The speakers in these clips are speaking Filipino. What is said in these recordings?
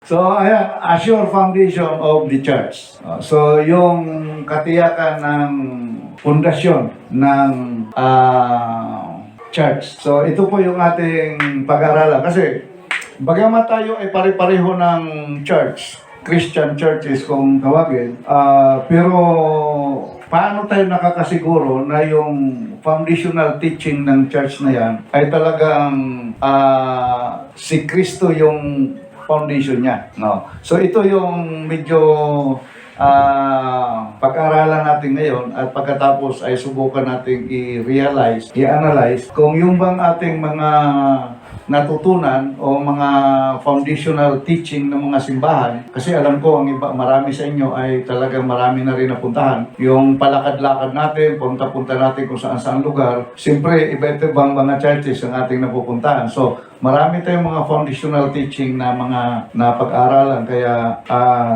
So, ayan, a sure foundation of the church. So, yung katiyakan ng pundasyon ng church. So, ito po yung ating pag-aaralan. Kasi, bagamat tayo ay pare-pareho ng church, Christian churches kung tawagin, pero paano tayo nakakasiguro na yung foundational teaching ng church na yan ay talagang si Kristo yung foundation niya, no? So ito yung medyo pag-aralan natin ngayon at pagkatapos ay subukan natin i-realize, i-analyze kung yung bang ating mga natutunan o mga foundational teaching ng mga simbahan, kasi alam ko ang iba, marami sa inyo ay talagang marami na rin napuntahan. Yung palakad-lakad natin, punta-punta natin kung saan-saan lugar, siyempre iba-iba bang mga churches ang ating napupuntahan. So, marami tayong mga foundational teaching na mga napag-aralan. Kaya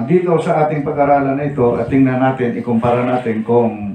dito sa ating pag-aralan na ito, tingnan natin, ikumpara natin kung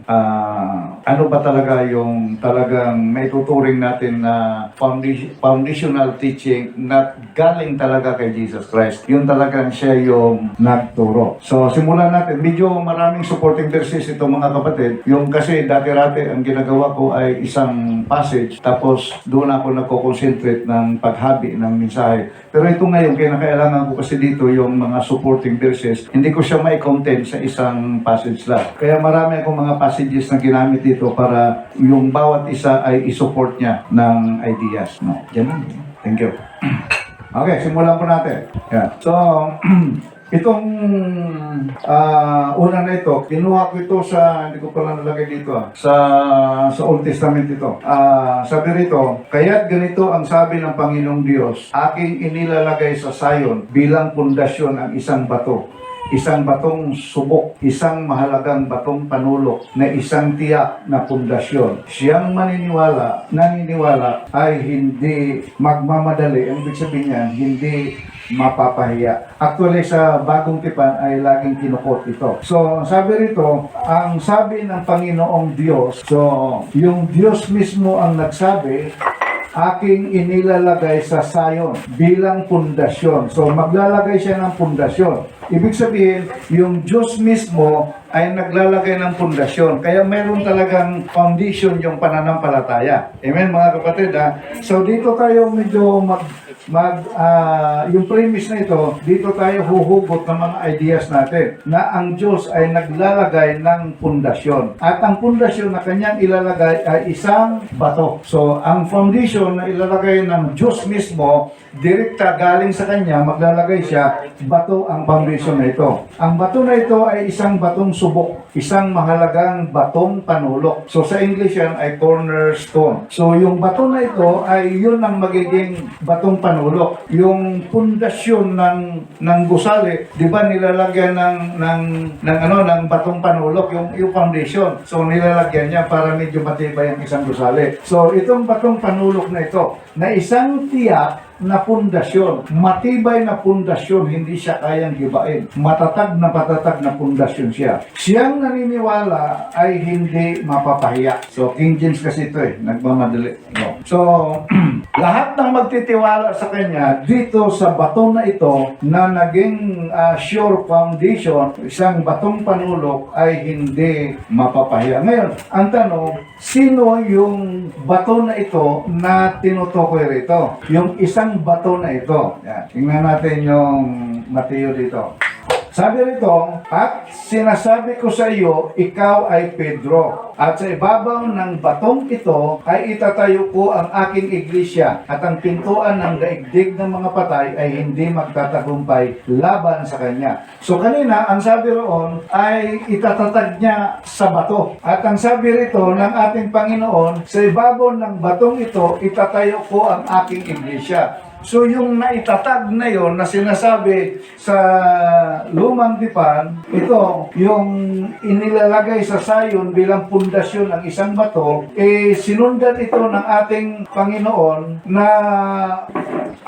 ano ba talaga yung talagang maituturing natin na foundational teaching na galing talaga kay Jesus Christ. Yun talagang siya yung nagturo. So, simulan natin. Medyo maraming supporting verses ito mga kapatid. Yung kasi dati-rati ang ginagawa ko ay isang passage, tapos doon ako nagko-concentrate ng paghabi ng mensahe. Pero ito ngayon, kinakailangan ko kasi dito yung mga supporting verses. Hindi ko siya mai-content sa isang passage lang. Kaya marami akong mga passages na ginamit dito para yung bawat isa ay isupport niya ng ideas. No? Yan. Thank you. Okay, simulan po natin. Yeah. So, itong una na ito, kinuha ko ito sa, hindi ko pala nalagay dito, sa Old Testament ito. Sabi rito, kaya't ganito ang sabi ng Panginoong Diyos, aking inilalagay sa Zion bilang pundasyon ang isang bato. Isang batong subok, isang mahalagang batong panulok na isang tiyak na pundasyon. Siyang naniniwala ay hindi magmamadali. Ang ibig sabihin niyan, hindi mapapahiya. Actually, sa Bagong Tipan ay laging kinukot ito. So, sabi rito, ang sabi ng Panginoong Diyos, so, yung Diyos mismo ang nagsabi, aking inilalagay sa Zion bilang pundasyon. So, maglalagay siya ng pundasyon. Ibig sabihin, yung Diyos mismo ay naglalagay ng pundasyon. Kaya mayroon talagang foundation yung pananampalataya. Amen, mga kapatid, ha? So, dito tayo medyo yung premise na ito, dito tayo huhugot ng mga ideas natin na ang Diyos ay naglalagay ng pundasyon. At ang pundasyon na kanyang ilalagay ay isang bato. So, ang foundation na ilalagay ng Diyos mismo, direkta galing sa kanya, maglalagay siya, bato ang foundation na ito. Ang bato na ito ay isang batong subok, isang mahalagang batong panulok. So, sa English yan ay cornerstone. So, yung bato na ito ay yun ang magiging batong panulok. Yung pundasyon ng gusali, di ba nilalagyan ng batong panulok, yung foundation. So, nilalagyan niya para medyo matibay ang isang gusali. So, itong batong panulok na ito, na isang tiyak na pundasyon, matibay na pundasyon, hindi siya kayang gibain. Matatag na pundasyon siya. Siyang naniniwala ay hindi mapapahiya. So, King James kasi ito nagmamadali. No. So, lahat ng magtitiwala sa kanya dito sa bato na ito na naging sure foundation, isang batong panulok ay hindi mapapahiya. Ngayon, ang tanong, sino yung bato na ito na tinutukoy rito? Yung isang bato na ito. Yan. Tingnan natin yung Mateo dito. Sabi rito, at sinasabi ko sa iyo, ikaw ay Pedro. At sa ibabaw ng batong ito ay itatayo ko ang aking iglesia. At ang pintuan ng daigdig ng mga patay ay hindi magtatagumpay laban sa kanya. So kanina, ang sabi roon ay itatatag niya sa bato. At ang sabi rito ng ating Panginoon, sa ibabaw ng batong ito, itatayo ko ang aking iglesia. So yung naitatag na yon na sinasabi sa Lumang Tipan, ito yung inilalagay sa Zion bilang pundasyon ng isang bato, sinundan ito ng ating Panginoon na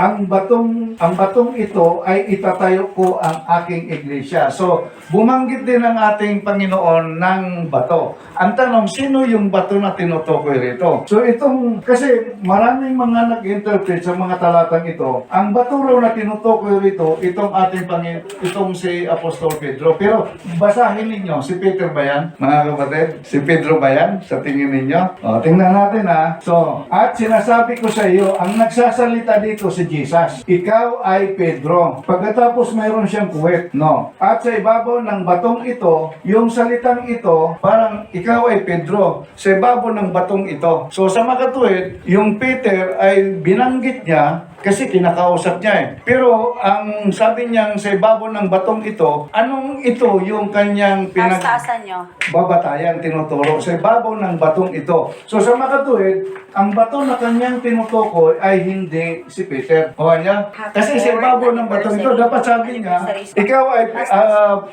ang batong ito ay itatayo ko ang aking iglesia. So bumanggit din ang ating Panginoon ng bato. Ang tanong, sino yung bato na tinutukoy rito? So itong, kasi maraming mga nag-interpret sa mga talatang lang ito. Ang bato raw na tinutukoy rito, itong si Apostol Pedro. Pero basahin ninyo, si Peter ba yan? Mga kapatid, si Pedro ba yan? Sa tingin ninyo? O, tingnan natin ha. So, at sinasabi ko sa iyo, ang nagsasalita dito si Jesus. Ikaw ay Pedro. Pagkatapos mayroon siyang kuwet, no? At sa ibabaw ng batong ito, yung salitang ito, parang ikaw ay Pedro. Sa ibabaw ng batong ito. So, sa makatuwid, yung Peter ay binanggit niya kasi kinakausap niya eh. Pero ang sabi niyang sa ibabaw ng batong ito, anong ito yung kanyang Taas-taasan nyo. babatayan, tinuturo sa ibabaw ng batong ito. So sa makatuwid, ang bato na kanyang tinutukoy ay hindi si Peter. O niya? Kasi sa ibabaw ng batong ito, dapat sabi niya, ikaw ay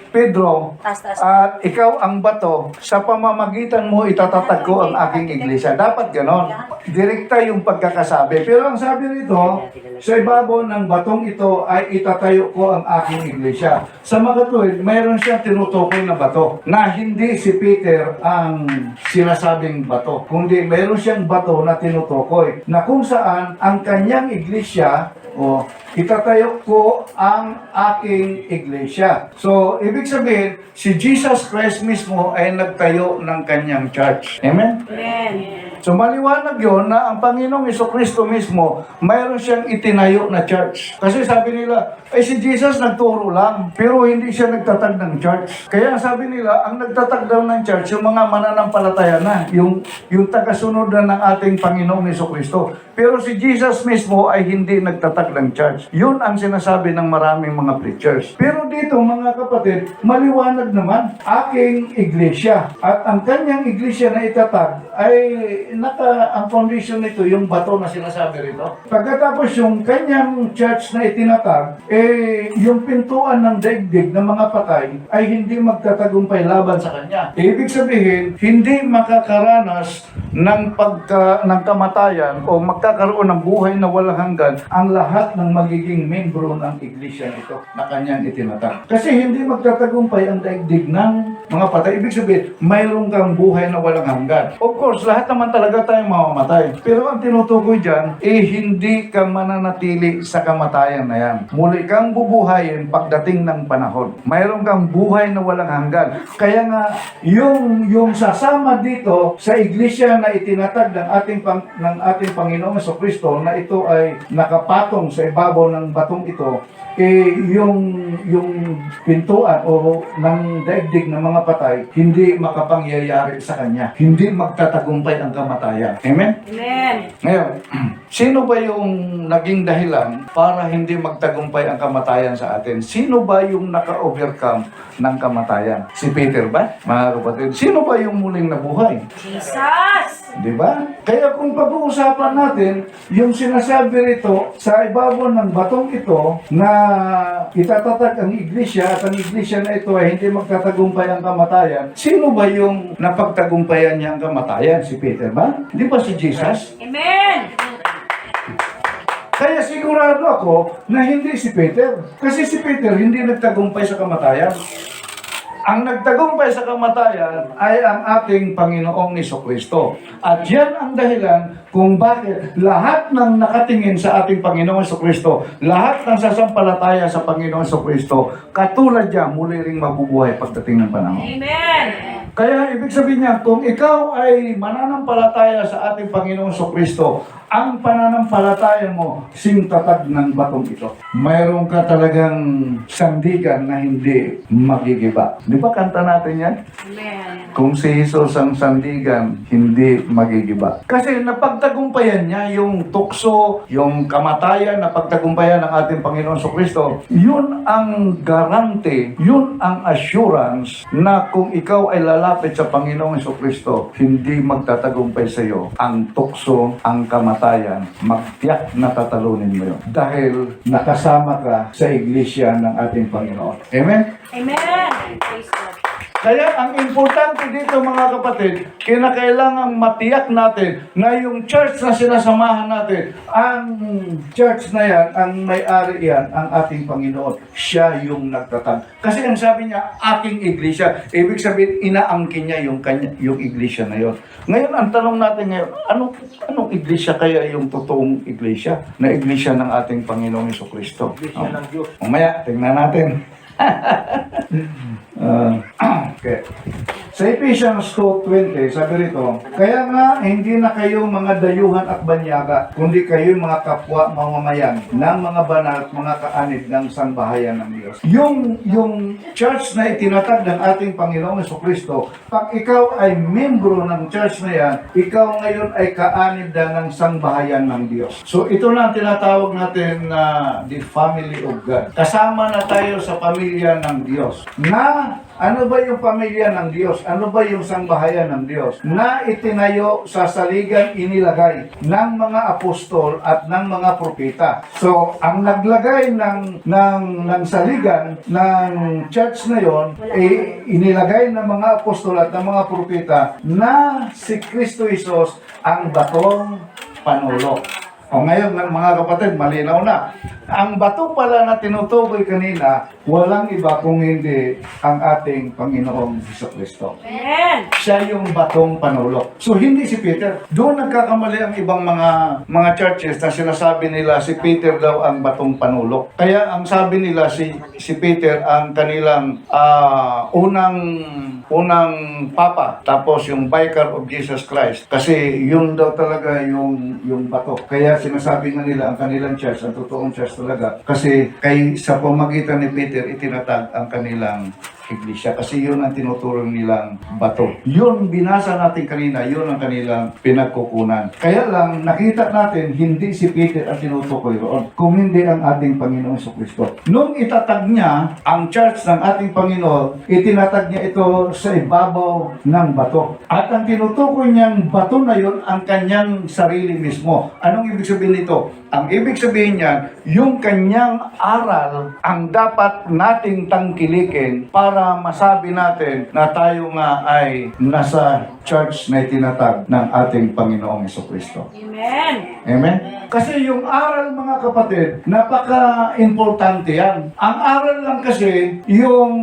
Pedro, at ikaw ang bato, sa pamamagitan mo itatatag ko ang aking iglesia. Dapat ganon. Direkta yung pagkakasabi. Pero ang sabi nito, sa ibabaw ng batong ito ay itatayo ko ang aking iglesia. Sa makatuwid, mayroon siyang tinutukoy na bato na hindi si Peter ang sinasabing bato, kundi mayroon siyang bato na tinutukoy na kung saan ang kanyang iglesia o itatayo ko ang aking iglesia. So, ibig sabihin, si Jesus Christ mismo ay nagtayo ng kanyang church. Amen? Amen. So maliwanag yun na ang Panginoong Jesucristo mismo, mayroon siyang itinayo na church. Kasi sabi nila, ay si Jesus nagturo lang, pero hindi siya nagtatag ng church. Kaya sabi nila, ang nagtatag daw ng church, yung mga mananampalataya na, yung tagasunod na ng ating Panginoong Jesucristo. Pero si Jesus mismo ay hindi nagtatag ng church. Yun ang sinasabi ng maraming mga preachers. Pero dito mga kapatid, maliwanag naman, aking iglesia. At ang kanyang iglesia na itatag ay ang foundation nito, yung bato na sinasabi rito. Pagkatapos yung kanyang church na itinatag, yung pintuan ng daigdig ng mga patay ay hindi magtatagumpay laban sa kanya. Ibig sabihin, hindi makakaranas ng kamatayan o magkakaroon ng buhay na walang hanggan ang lahat ng magiging membro ng iglesia nito na kanyang itinatag. Kasi hindi magtatagumpay ang daigdig ng mga patay. Ibig sabihin, mayroon kang buhay na walang hanggan. Of course, lahat naman talaga tayong mamamatay. Pero ang tinutukoy dyan, hindi ka mananatili sa kamatayan na yan. Muli kang bubuhayin pagdating ng panahon. Mayroon kang buhay na walang hanggan. Kaya nga, yung sasama dito sa iglesia na itinatag ng ating Panginoong Jesucristo na ito ay nakapatong sa ibabaw ng batong ito, yung pintuan o ng daigdig ng mga patay, hindi makapangyayari sa kanya. Hindi magtatagumpay ang kamatayan. Amen? Amen. Ngayon, sino ba yung naging dahilan para hindi magtagumpay ang kamatayan sa atin? Sino ba yung naka-overcome ng kamatayan? Si Peter ba? Mga kapatid, sino ba yung muling nabuhay? Jesus! Di ba? Kaya kung pag-uusapan natin, yung sinasabi rito sa ibabaw ng batong ito na itatatag ang iglesia at ang iglesia na ito ay hindi magtatagumpay ang kamatayan, sino ba yung napagtagumpayan niya ang kamatayan? Si Peter ba? Di ba si Jesus? Amen! Kaya sigurado ako na hindi si Peter. Kasi si Peter hindi nagtagumpay sa kamatayan. Ang nagtagumpay sa kamatayan ay ang ating Panginoong Jesucristo. At yan ang dahilan kung bakit lahat ng nakatingin sa ating Panginoong Jesucristo, lahat ng sasampalataya sa Panginoong Jesucristo, katulad niya, muli ring mabubuhay pagdating ng panahon. Amen! Kaya ibig sabihin niya, kung ikaw ay mananampalataya sa ating Panginoong Jesucristo, ang pananampalataya mo, singtatag ng batong ito. Mayroon ka talagang sandigan na hindi magigiba. Di ba kanta natin yan? Amen. Kung si Jesus ang sandigan, hindi magigiba. Kasi napagtagumpayan niya yung tukso, yung kamatayan, napagtagumpayan ng ating Panginoon Jesucristo. Yun ang garante, yun ang assurance na kung ikaw ay lalapit sa Panginoong Jesucristo, hindi magtatagumpay sa iyo ang tukso, ang kamatayan, magtiyak na tatalunin mo yun. Dahil nakasama ka sa iglesia ng ating Panginoon. Amen? Amen! Praise God. Kaya ang importante dito mga kapatid, kinakailangan matiyak natin na yung church na sinasamahan natin, ang church na yan, ang may-ari yan, ang ating Panginoon. Siya yung nagtatag. Kasi ang sabi niya, aking iglesia. Ibig sabihin, inaangkin niya yung iglesia na yon. Ngayon, ang tanong natin ngayon, anong iglesia kaya yung totoong iglesia? Na iglesia ng ating Panginoong Jesucristo. Iglesia ng Diyos. Mamaya, tingnan natin. Okay. Sa Ephesians 2:20, sabi rito, kaya nga hindi na kayo mga dayuhan at banyaga, kundi kayo mga kapwa mamamayan ng mga banal at mga kaanib ng sambahayan ng Diyos. Yung church na itinatag ng ating Panginoong Jesucristo, pag ikaw ay membro ng church na yan, ikaw ngayon ay kaanib na ng sambahayan ng Diyos. So ito na ang tinatawag natin na the family of God. Kasama na tayo sa pamilya ng Diyos. Na ano ba yung pamilya ng Diyos? Ano ba yung sambahayan ng Diyos? Na itinayo sa saligan inilagay ng mga apostol at ng mga propeta. So, ang naglagay ng saligan ng church na yon, inilagay ng mga apostol at ng mga propeta na si Kristo Jesus ang batong panulo. O ngayon, mga kapatid, malinaw na. Ang bato pala na tinutukoy kanina, walang iba kung hindi ang ating Panginoong Jesucristo. Amen. Siya yung batong panulo. So, hindi si Peter. Doon nagkakamali ang ibang mga churches na sinasabi nila si Peter daw ang batong panulo. Kaya ang sabi nila si Peter ang kanilang unang papa, tapos yung vicar of Jesus Christ. Kasi yun daw talaga yung bato. Kaya sinasabi nga nila ang kanilang church, ang totoong church talaga. Kasi sa pamagitan ni Peter, itinatag ang kanilang iglesia. Kasi yun ang tinuturo nilang bato. Yun, binasa natin kanina, yun ang kanilang pinagkukunan. Kaya lang, nakita natin, hindi si Peter ang tinutukoy roon, kung hindi ang ating Panginoong Jesucristo. Nung itatag niya ang church ng ating Panginoon, itinatag niya ito sa ibabaw ng bato. At ang tinutukoy niyang bato na yun, ang kanyang sarili mismo. Anong ibig sabihin nito? Ang ibig sabihin niya, yung kanyang aral ang dapat nating tangkilikin para masabi natin na tayo nga ay nasa church na itinatag ng ating Panginoong Jesucristo. Amen. Amen? Kasi yung aral, mga kapatid, napaka-importante yan. Ang aral lang kasi, yung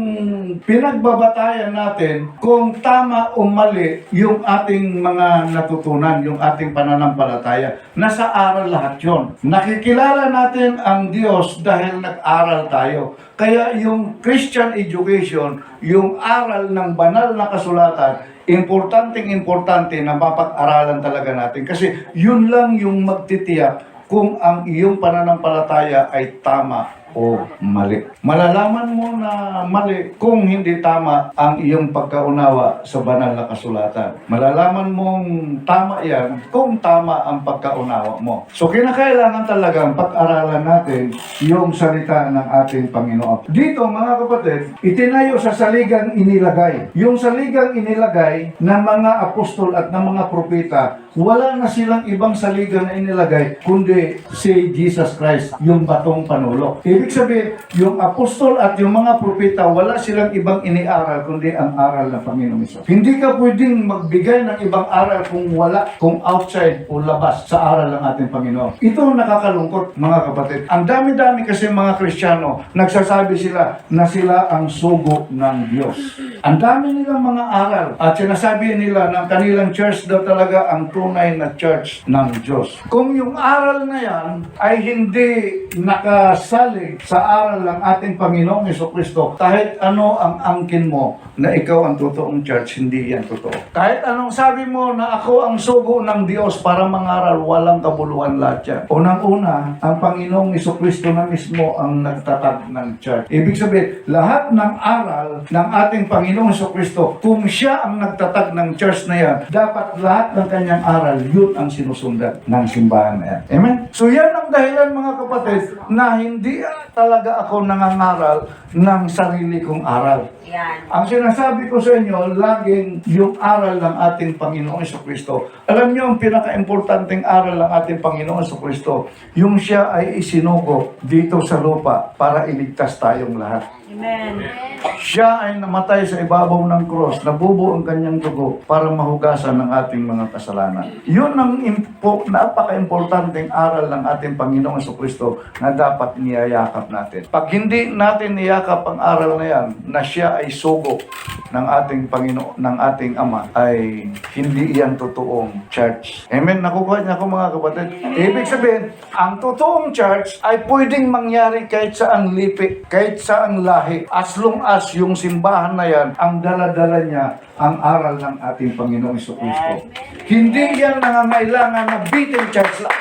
pinagbabatayan natin kung tama o mali yung ating mga natutunan, yung ating pananampalataya. Nasa aral lahat yun. Nakikilala natin ang Diyos dahil nag-aral tayo. Kaya yung Christian education, yung aral ng banal na kasulatan, importante na mapag-aralan talaga natin. Kasi yun lang yung magtitiyak kung ang iyong pananampalataya ay tama o mali. Malalaman mo na mali kung hindi tama ang iyong pagkaunawa sa banal na kasulatan. Malalaman mong tama yan kung tama ang pagkaunawa mo. So kinakailangan talagang pag-aralan natin yung salita ng ating Panginoon. Dito mga kapatid, itinayo sa saligang inilagay. Yung saligang inilagay ng mga apostol at ng mga propeta, wala na silang ibang saligan na inilagay kundi si Jesus Christ, yung batong panulo. Ibig sabihin, yung apostol at yung mga propeta, wala silang ibang iniaral kundi ang aral ng Panginoon Hesus. Hindi ka pwedeng magbigay ng ibang aral kung outside o labas sa aral ng ating Panginoon. Ito ang nakakalungkot, mga kapatid. Ang dami-dami kasi mga Kristiyano, nagsasabi sila na sila ang sugo ng Diyos. Ang dami nilang mga aral at sinasabi nila ng kanilang church daw talaga ang tunay na church ng Diyos. Kung yung aral na yan ay hindi nakasalig sa aral ng ating Panginoong Jesucristo, kahit ano ang angkin mo na ikaw ang totoong church, hindi yan totoo. Kahit anong sabi mo na ako ang sugo ng Diyos para mangaral, walang kabuluhan lahat yan. Unang-una, ang Panginoong Jesucristo na mismo ang nagtatag ng church. Ibig sabihin, lahat ng aral ng ating Panginoong Jesucristo, kung siya ang nagtatag ng church na yan, dapat lahat ng kanyang aral, yun ang sinusundan ng simbahan na yan. Amen? So yan ang dahilan mga kapatid na hindi talaga ako nangangaral ng sarili kong aral. Yan. Ang sinasabi ko sa inyo, laging yung aral ng ating Panginoong Jesucristo. Alam niyo, ang pinaka-importanting aral ng ating Panginoong Jesucristo, yung siya ay isinugo dito sa lupa para iligtas tayong lahat. Amen. Siya ay namatay sa ibabaw ng cross, nabubo ang kanyang dugo para mahugasan ng ating mga kasalanan. Yun ang napaka-importanting aral ng ating Panginoong Jesucristo na dapat niyayakap natin. Pag hindi natin niyakap ang aral na yan, na siya ay sugo ng ating Panginoon, ng ating Ama, ay hindi yan totoong church. Amen? Nakukuha niya ako mga kapatid. Ibig sabihin, ang totoong church ay pwedeng mangyari kahit saang lipi, kahit saang lahi. As long as yung simbahan na yan, ang dala-dala niya ang aral ng ating Panginoong Jesucristo. Hindi yan nangangailangan na beaten church lang.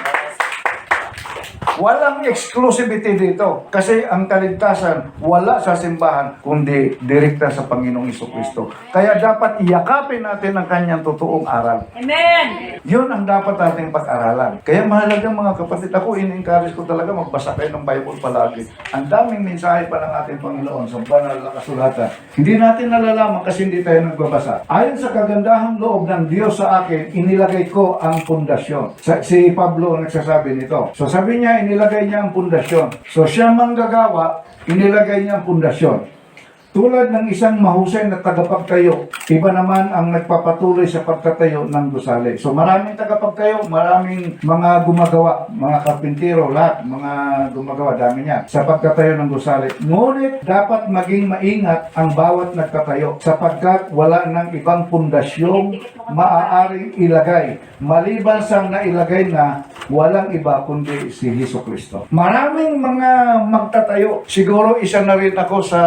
Walang exclusivity dito. Kasi ang kaligtasan, wala sa simbahan, kundi direkta sa Panginoong Jesucristo. Kaya dapat iyakapin natin ang kanyang totoong aral. Amen. Yun ang dapat nating pag-aralan. Kaya mahalaga mga kapatid, ako in-encourage ko talaga magbasa kayo ng Bible palagi. Ang daming mensahe pa ng ating Panginoon sa banal na kasulatan. Hindi natin nalalaman kasi hindi tayo nagbabasa. Ayon sa kagandahang loob ng Diyos sa akin, inilagay ko ang pundasyon. Si Pablo nagsasabi nito. So sabi niya, inilagay niya ang pundasyon. So siya manggagawa, inilagay niya ang pundasyon. Tulad ng isang mahusay na tagapagtayo, iba naman ang nagpapatuloy sa pagtatayo ng gusali. So maraming tagapagtayo, maraming mga gumagawa, mga karpintero, lahat, mga gumagawa, dami niya, sa pagtatayo ng gusali. Ngunit dapat maging maingat ang bawat nagtatayo sapagkat wala ng ibang pundasyong maaaring ilagay. Maliban sa nailagay na walang iba kundi si Jesucristo. Maraming mga magtatayo. Siguro isa na rin ako sa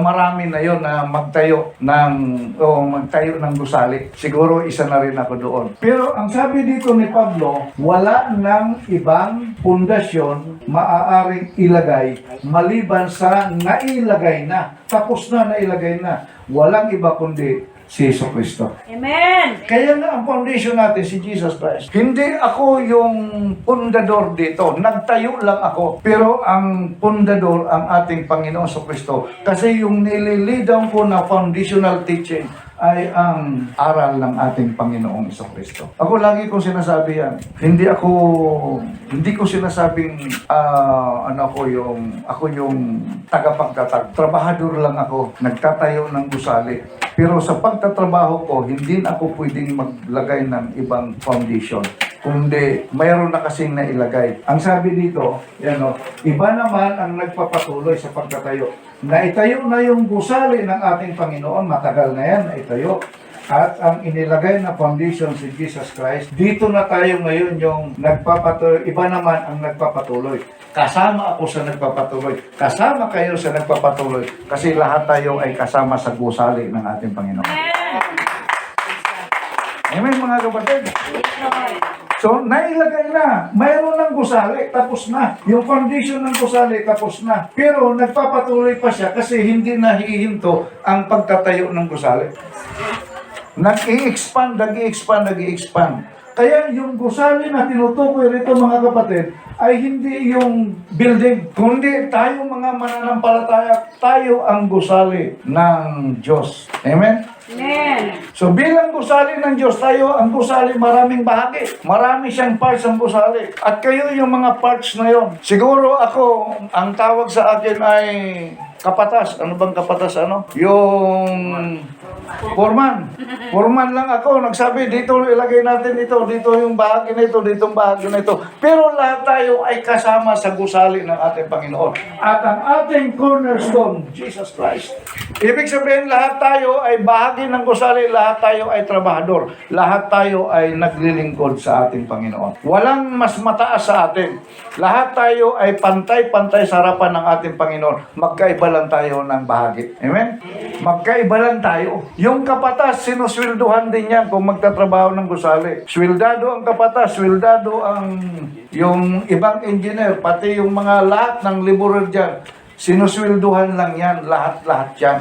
marami na yon na magtayo ng gusali. Siguro isa na rin ako doon. Pero ang sabi dito ni Pablo, wala ng ibang pundasyon maaaring ilagay maliban sa nailagay na. Tapos na, nailagay na. Walang iba kundi si Jesucristo. Amen. Kaya nga ang foundation natin si Jesus Christ. Hindi ako yung pundador dito. Nagtayo lang ako. Pero ang pundador ang ating Panginoon Jesucristo. Kasi yung nililidaw ko na foundational teaching ay ang aral ng ating Panginoong Jesucristo. Ako lagi kong sinasabi yan. Hindi ko sinasabing ako yung tagapagtatag. Trabahador lang ako. Nagtatayo ng gusali. Pero sa pagtatrabaho ko, hindi na ako pwedeng maglagay ng ibang foundation. Kundi mayroon na kasing nailagay. Ang sabi dito, iba naman ang nagpapatuloy sa pagtatayo. Naitayo na yung gusali ng ating Panginoon, matagal na yan, naitayo. At ang inilagay na foundation si Jesus Christ, dito na tayo ngayon yung nagpapatuloy. Iba naman ang nagpapatuloy. Kasama ako sa nagpapatuloy. Kasama kayo sa nagpapatuloy. Kasi lahat tayo ay kasama sa gusali ng ating Panginoon. Amen mga kapatid. So, nailagay na. Mayroon ng gusali, tapos na. Yung foundation ng gusali, tapos na. Pero nagpapatuloy pa siya kasi hindi nahihinto ang pagtatayo ng gusali. Nag-i-expand. Kaya yung gusali na tinutukoy rito mga kapatid, ay hindi yung building, kundi tayo mga mananampalataya, tayo ang gusali ng Diyos. Amen? Amen. So bilang gusali ng Diyos, tayo ang gusali maraming bahagi. Marami siyang parts ang gusali. At kayo yung mga parts na yon. Siguro ako, ang tawag sa akin ay kapatas. Ano bang kapatas? Yung foreman. Foreman lang ako. Nagsabi, dito ilagay natin ito. Dito yung bahagi na ito. Dito yung bahagi na ito. Pero lahat tayo ay kasama sa gusali ng ating Panginoon. At ang ating cornerstone, Jesus Christ. Ibig sabihin, lahat tayo ay bahagi ng gusali. Lahat tayo ay trabahador. Lahat tayo ay naglilingkod sa ating Panginoon. Walang mas mataas sa atin. Lahat tayo ay pantay-pantay sa harapan ng ating Panginoon. Magkaiba lang tayo ng bahagi. Amen? Magkaiba lang tayo. Yung kapatas, sinuswilduhan din yan kung magtatrabaho ng gusali. Swildado ang kapatas, swildado ang yung ibang engineer, pati yung mga lahat ng laborer dyan. Sinuswilduhan lang yan, lahat-lahat yan.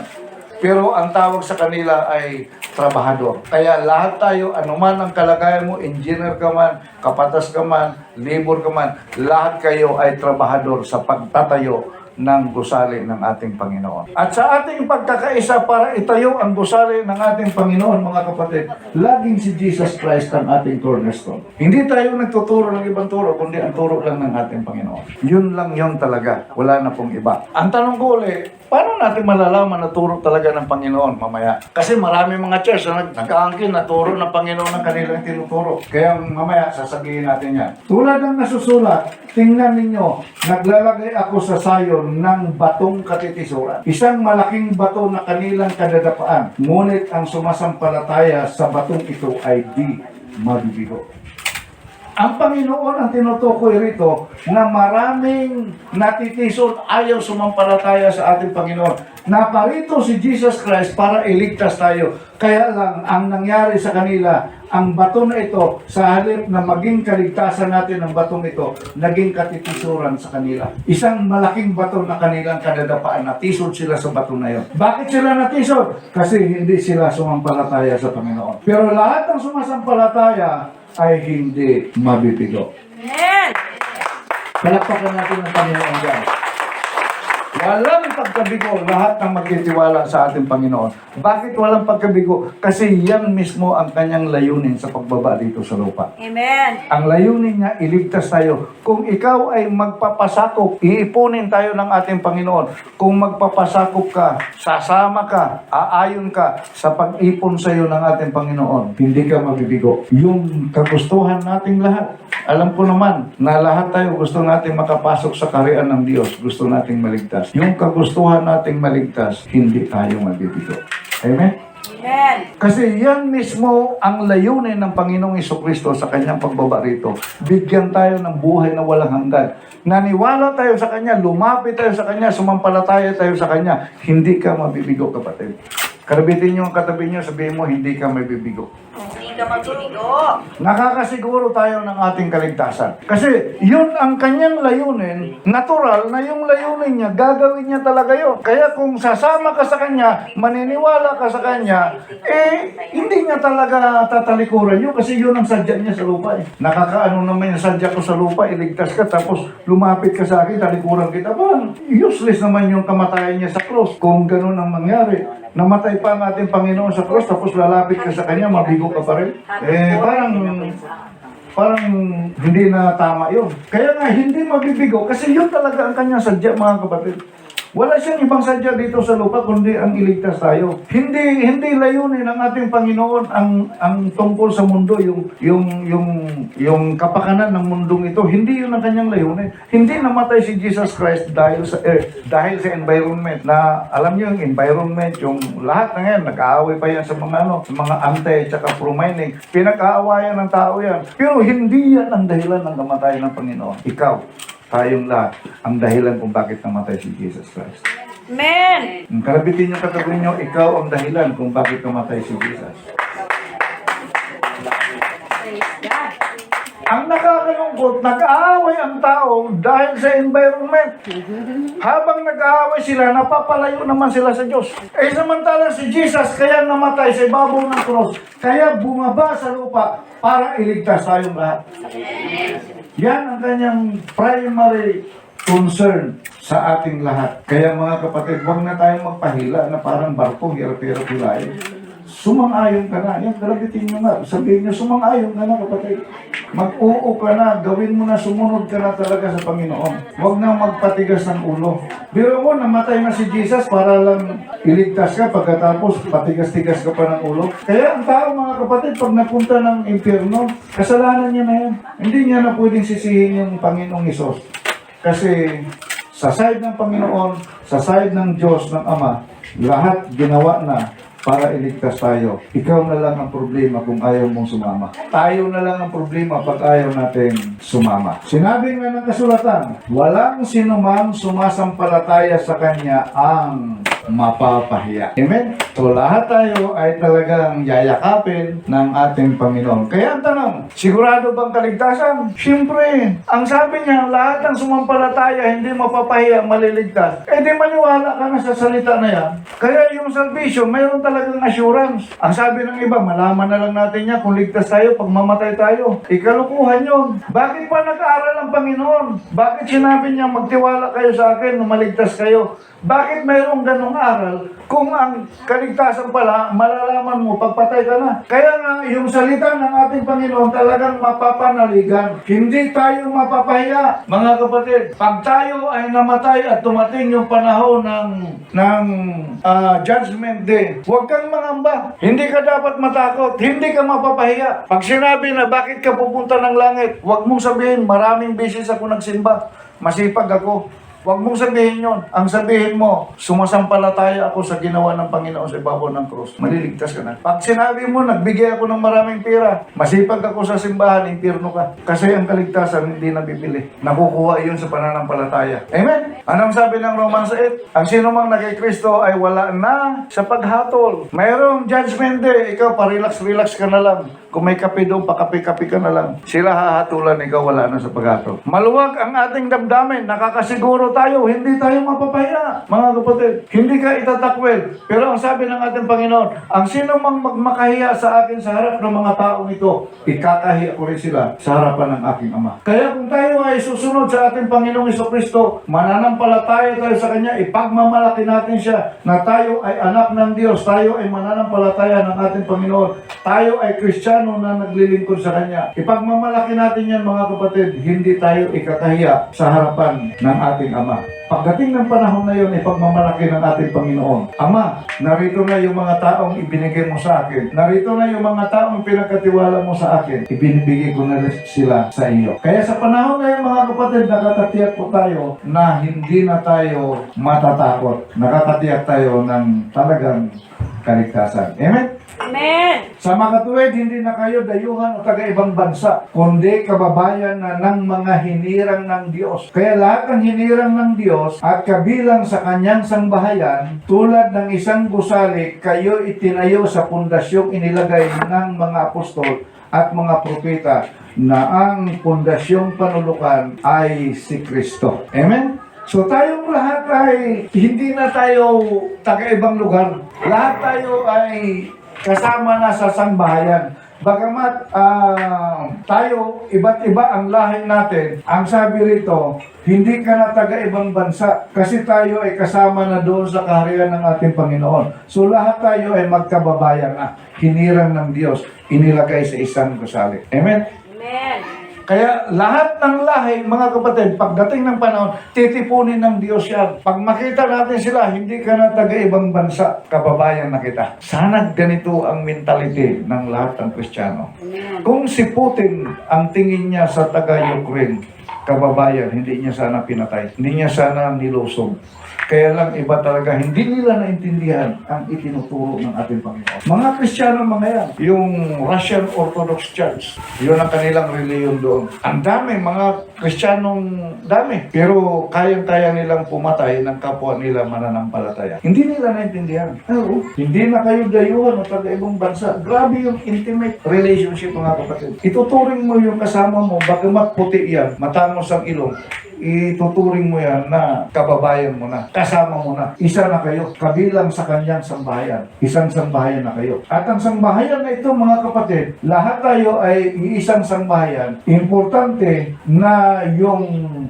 Pero ang tawag sa kanila ay trabahador. Kaya lahat tayo, anuman ang kalagayan mo, engineer ka man, kapatas ka man, labor ka man, lahat kayo ay trabahador sa pagtatayo ng gusali ng ating Panginoon. At sa ating pagkakaisa para itayo ang gusali ng ating Panginoon, mga kapatid, laging si Jesus Christ ang ating cornerstone. Hindi tayo nagtuturo ng ibang turo, kundi ang turo lang ng ating Panginoon. Yun lang yun talaga. Wala na pong iba. Ang tanong ko ulit, paano natin malalaman na turo talaga ng Panginoon mamaya? Kasi marami mga church na nag-aangkin na turo ng Panginoon ang kanilang tinuturo. Kaya mamaya sasabihin natin yan. Tulad ng nasusulat, tingnan ninyo, naglalagay ako sa sayon ng batong katitisuran. Isang malaking bato na kanilang kadadapaan. Ngunit ang sumasampalataya sa batong ito ay di mabibigo. Ang Panginoon ang tinutukoy rito na maraming natitison ayaw sumampalataya sa ating Panginoon. Naparito si Jesus Christ para iligtas tayo. Kaya lang, ang nangyari sa kanila, ang bato na ito, sa halip na maging kaligtasan natin ang batong ito, naging katitisuran sa kanila. Isang malaking bato na kanilang kadadapaan, natisod sila sa bato na yun. Bakit sila natisod? Kasi hindi sila sumampalataya sa Panginoon. Pero lahat ng sumasampalataya ay hindi mabibigo. Amen. Palakpakan natin ang Panginoon dyan. Walang pagkabigo lahat ng magtitiwala sa ating Panginoon. Bakit walang pagkabigo? Kasi yan mismo ang kanyang layunin sa pagbaba dito sa lupa. Amen. Ang layunin niya, iligtas tayo. Kung ikaw ay magpapasakop, iipunin tayo ng ating Panginoon. Kung magpapasakop ka, sasama ka, aayon ka sa pag-ipon sa iyo ng ating Panginoon, hindi ka mabibigo. Yung kagustuhan nating lahat. Alam ko naman na lahat tayo gusto nating makapasok sa kaharian ng Diyos. Gusto nating maligtas. Yung kagustuhan nating maligtas, hindi tayo mabibigo. Amen? Amen. Kasi yan mismo ang layunin ng Panginoong Jesucristo sa kanyang pagbaba rito. Bigyan tayo ng buhay na walang hanggan. Naniwala tayo sa Kanya, lumapit tayo sa Kanya, sumampalataya tayo sa Kanya. Hindi ka mabibigo, kapatid. Karabitin niyo ang katabi niyo, sabihin mo, hindi ka mabibigo. Hindi ka mabibigo. Nakakasiguro tayo ng ating kaligtasan. Kasi yun ang kanyang layunin, natural na yung layunin niya, gagawin niya talaga yun. Kaya kung sasama ka sa kanya, maniniwala ka sa kanya, hindi niya talaga tatalikuran yun kasi yun ang sadya niya sa lupa. Nakakaano naman yung sadya ko sa lupa, iligtas ka, tapos lumapit ka sa akin, talikuran kita. Parang useless naman yung kamatayan niya sa cross kung ganun ang mangyari. Namatay pa ang ating Panginoon sa cross, tapos lalapit ka sa Kanya, mabigo ka pa rin. Parang hindi na tama yun. Kaya nga, hindi mabibigo, kasi yun talaga ang Kanyang sadya, mga kapatid. Wala siyang ibang sadya dito sa lupa, kundi ang iligtas tayo. Hindi layunin ng ating Panginoon ang tungkol sa mundo, yung kapakanan ng mundong ito. Hindi yun ang kanyang layunin. Hindi namatay si Jesus Christ dahil sa earth, dahil sa environment. Na alam niyo yung environment, yung lahat na ngayon, nag-aaway pa yan sa mga anti at pro-mining. Pinag-aawayan ng tao yan. Pero hindi yan ang dahilan ng kamatayan ng Panginoon. Ikaw, tayong lahat ang dahilan kung bakit namatay si Jesus Christ. Amen. Karabitin yung katabi nyo, ikaw ang dahilan kung bakit namatay si Jesus. Praise God. Ang nakakalungkot, nag-aaway ang tao dahil sa environment. Habang nag-aaway sila, napapalayo naman sila sa Diyos. Samantalang si Jesus, kaya namatay sa ibabaw ng cross, kaya bumaba sa lupa para iligtas tayong lahat. Yan ang kanyang primary concern sa ating lahat. Kaya mga kapatid, huwag na tayong magpahila na parang barko, hirap-hirap hilayo. Sumang-ayon ka na. Yan, galabitin nyo nga. Sabihin nyo, sumang-ayon ka na, kapatid. Mag-oo ka na. Gawin mo na, sumunod ka na talaga sa Panginoon. Huwag na magpatigas ng ulo. Biro mo, namatay na si Jesus para lang iligtas ka. Pagkatapos, patigas-tigas ka pa ng ulo. Kaya ang tao, mga kapatid, pag napunta ng impyerno, kasalanan niya na yan. Hindi niya na pwedeng sisihin yung Panginoong Hesus. Kasi sa side ng Panginoon, sa side ng Diyos, ng Ama, lahat ginawa na para iligtas tayo. Ikaw na lang ang problema kung ayaw mong sumama. Tayo na lang ang problema pag ayaw natin sumama. Sinabi nga ng kasulatan, walang sinumang sumasampalataya sa Kanya ang mapapahiya. Amen? So lahat tayo ay talagang yayakapin ng ating Panginoon. Kaya ang tanong, sigurado bang kaligtasan? Siyempre, ang sabi niya, lahat ng sumampalataya hindi mapapahiya, maliligtas. Eh di maniwala ka na sa salita na yan. Kaya yung salvation, mayroon talagang assurance. Ang sabi ng iba, malaman na lang natin niya kung ligtas tayo, pag mamatay tayo. Ikalukuhan yun. Bakit pa nag-aaral ang Panginoon? Bakit sinabi niya, magtiwala kayo sa akin na maligtas kayo? Bakit mayroong ganong aral kung ang kaligtasan pala, malalaman mo, pagpatay ka na? Kaya nga, yung salita ng ating Panginoon talagang mapapanaligan. Hindi tayo mapapahiya, mga kapatid. Pag tayo ay namatay at tumating yung panahon ng Judgment Day, huwag kang mangamba. Hindi ka dapat matakot. Hindi ka mapapahiya. Pag sinabi na bakit ka pupunta ng langit, huwag mong sabihin, maraming beses ako nagsimba. Masipag ako. Huwag mong sabihin yun. Ang sabihin mo, sumasampalataya ako sa ginawa ng Panginoon sa ibabaw ng krus. Maliligtas ka na. Pag sinabi mo, nagbigay ako ng maraming pera, masipag ako sa simbahan, impyerno ka. Kasi ang kaligtasan hindi nabibili. Nakukuha yun sa pananampalataya. Amen? Anong sabi ng Romans 8? Ang sino mang nakikristo ay wala na sa paghatol. Mayroong judgment day, ikaw pa-relax-relax ka na lang. Kung may kape doon, pakape-kape ka na lang. Sila hahatulan, ikaw wala na sa paghatol. Maluwag ang ating damdamin, nakakasiguro tayo, hindi tayo mapapahiya. Mga kapatid, hindi ka itatakwil. Pero ang sabi ng ating Panginoon, ang sino mang magmakahiya sa akin sa harap ng mga taong ito, ikakahiya ko rin sila sa harapan ng aking Ama. Kaya kung tayo ay susunod sa ating Panginoong Jesucristo, mananampalataya tayo sa Kanya, ipagmamalaki natin siya na tayo ay anak ng Diyos, tayo ay mananampalataya ng ating Panginoon, tayo ay Kristiyano na naglilingkod sa Kanya. Ipagmamalaki natin yan, mga kapatid, hindi tayo ikakahiya sa harapan ng ating Ama. Pagdating ng panahon na yun, ipagmamalaki ng ating Panginoon. Ama, narito na yung mga taong ibinigay mo sa akin. Narito na yung mga taong pinagkatiwala mo sa akin. Ibinibigay ko na sila sa iyo. Kaya sa panahon na yun, mga kapatid, nakakatiyak po tayo na hindi na tayo matatakot. Nakakatiyak tayo ng talagang kaligtasan. Amen? Amen. Sa makatuwid, hindi na kayo dayuhan o taga-ibang bansa, kundi kababayan na ng mga hinirang ng Diyos. Kaya lahat ng hinirang ng Diyos at kabilang sa kanyang sangbahayan, tulad ng isang gusali, kayo itinayo sa pundasyong inilagay ng mga apostol at mga propeta na ang pundasyong panulukan ay si Kristo. Amen? So tayong lahat ay hindi na tayo taga-ibang lugar. Lahat tayo ay kasama na sa sangbahayan. Bagamat tayo, iba't iba ang lahi natin, ang sabi rito, hindi ka na taga-ibang bansa kasi tayo ay kasama na doon sa kaharian ng ating Panginoon. So lahat tayo ay magkababayan na, hinirang ng Diyos, inilagay sa isang gusali. Amen? Amen. Kaya lahat ng lahi, mga kapatid, pagdating ng panahon, titipunin ng Diyos yan. Pag makita natin sila, hindi ka na taga-ibang bansa, kababayan na kita. Sana ganito ang mentality ng lahat ng Kristiyano. Amen. Kung si Putin ang tingin niya sa taga-Ukraine, kababayan, hindi niya sana pinatay. Hindi niya sana nilusog. Kaya lang iba talaga, hindi nila naintindihan ang itinuturo ng ating Panginoon. Mga Kristiyano, mga yan, yung Russian Orthodox Church, yun ang kanilang reliyon doon. Ang dami, mga Kristiyanong dami. Pero kayang-kaya nilang pumatay ng kapwa nila mananampalataya. Hindi nila naintindihan. Oo, hindi na kayo dayuhan o taga-ibang bansa. Grabe yung intimate relationship, mga kapatid. Ituturing mo yung kasama mo, bagamat puti yan, matangos ang ilong, ituturing mo yan na kababayan mo na, kasama mo na, isa na kayo, kabilang sa kanyang sambahayan. Isang sambahayan na kayo. At ang sambahayan na ito, mga kapatid, lahat tayo ay isang sambahayan. Importante na yung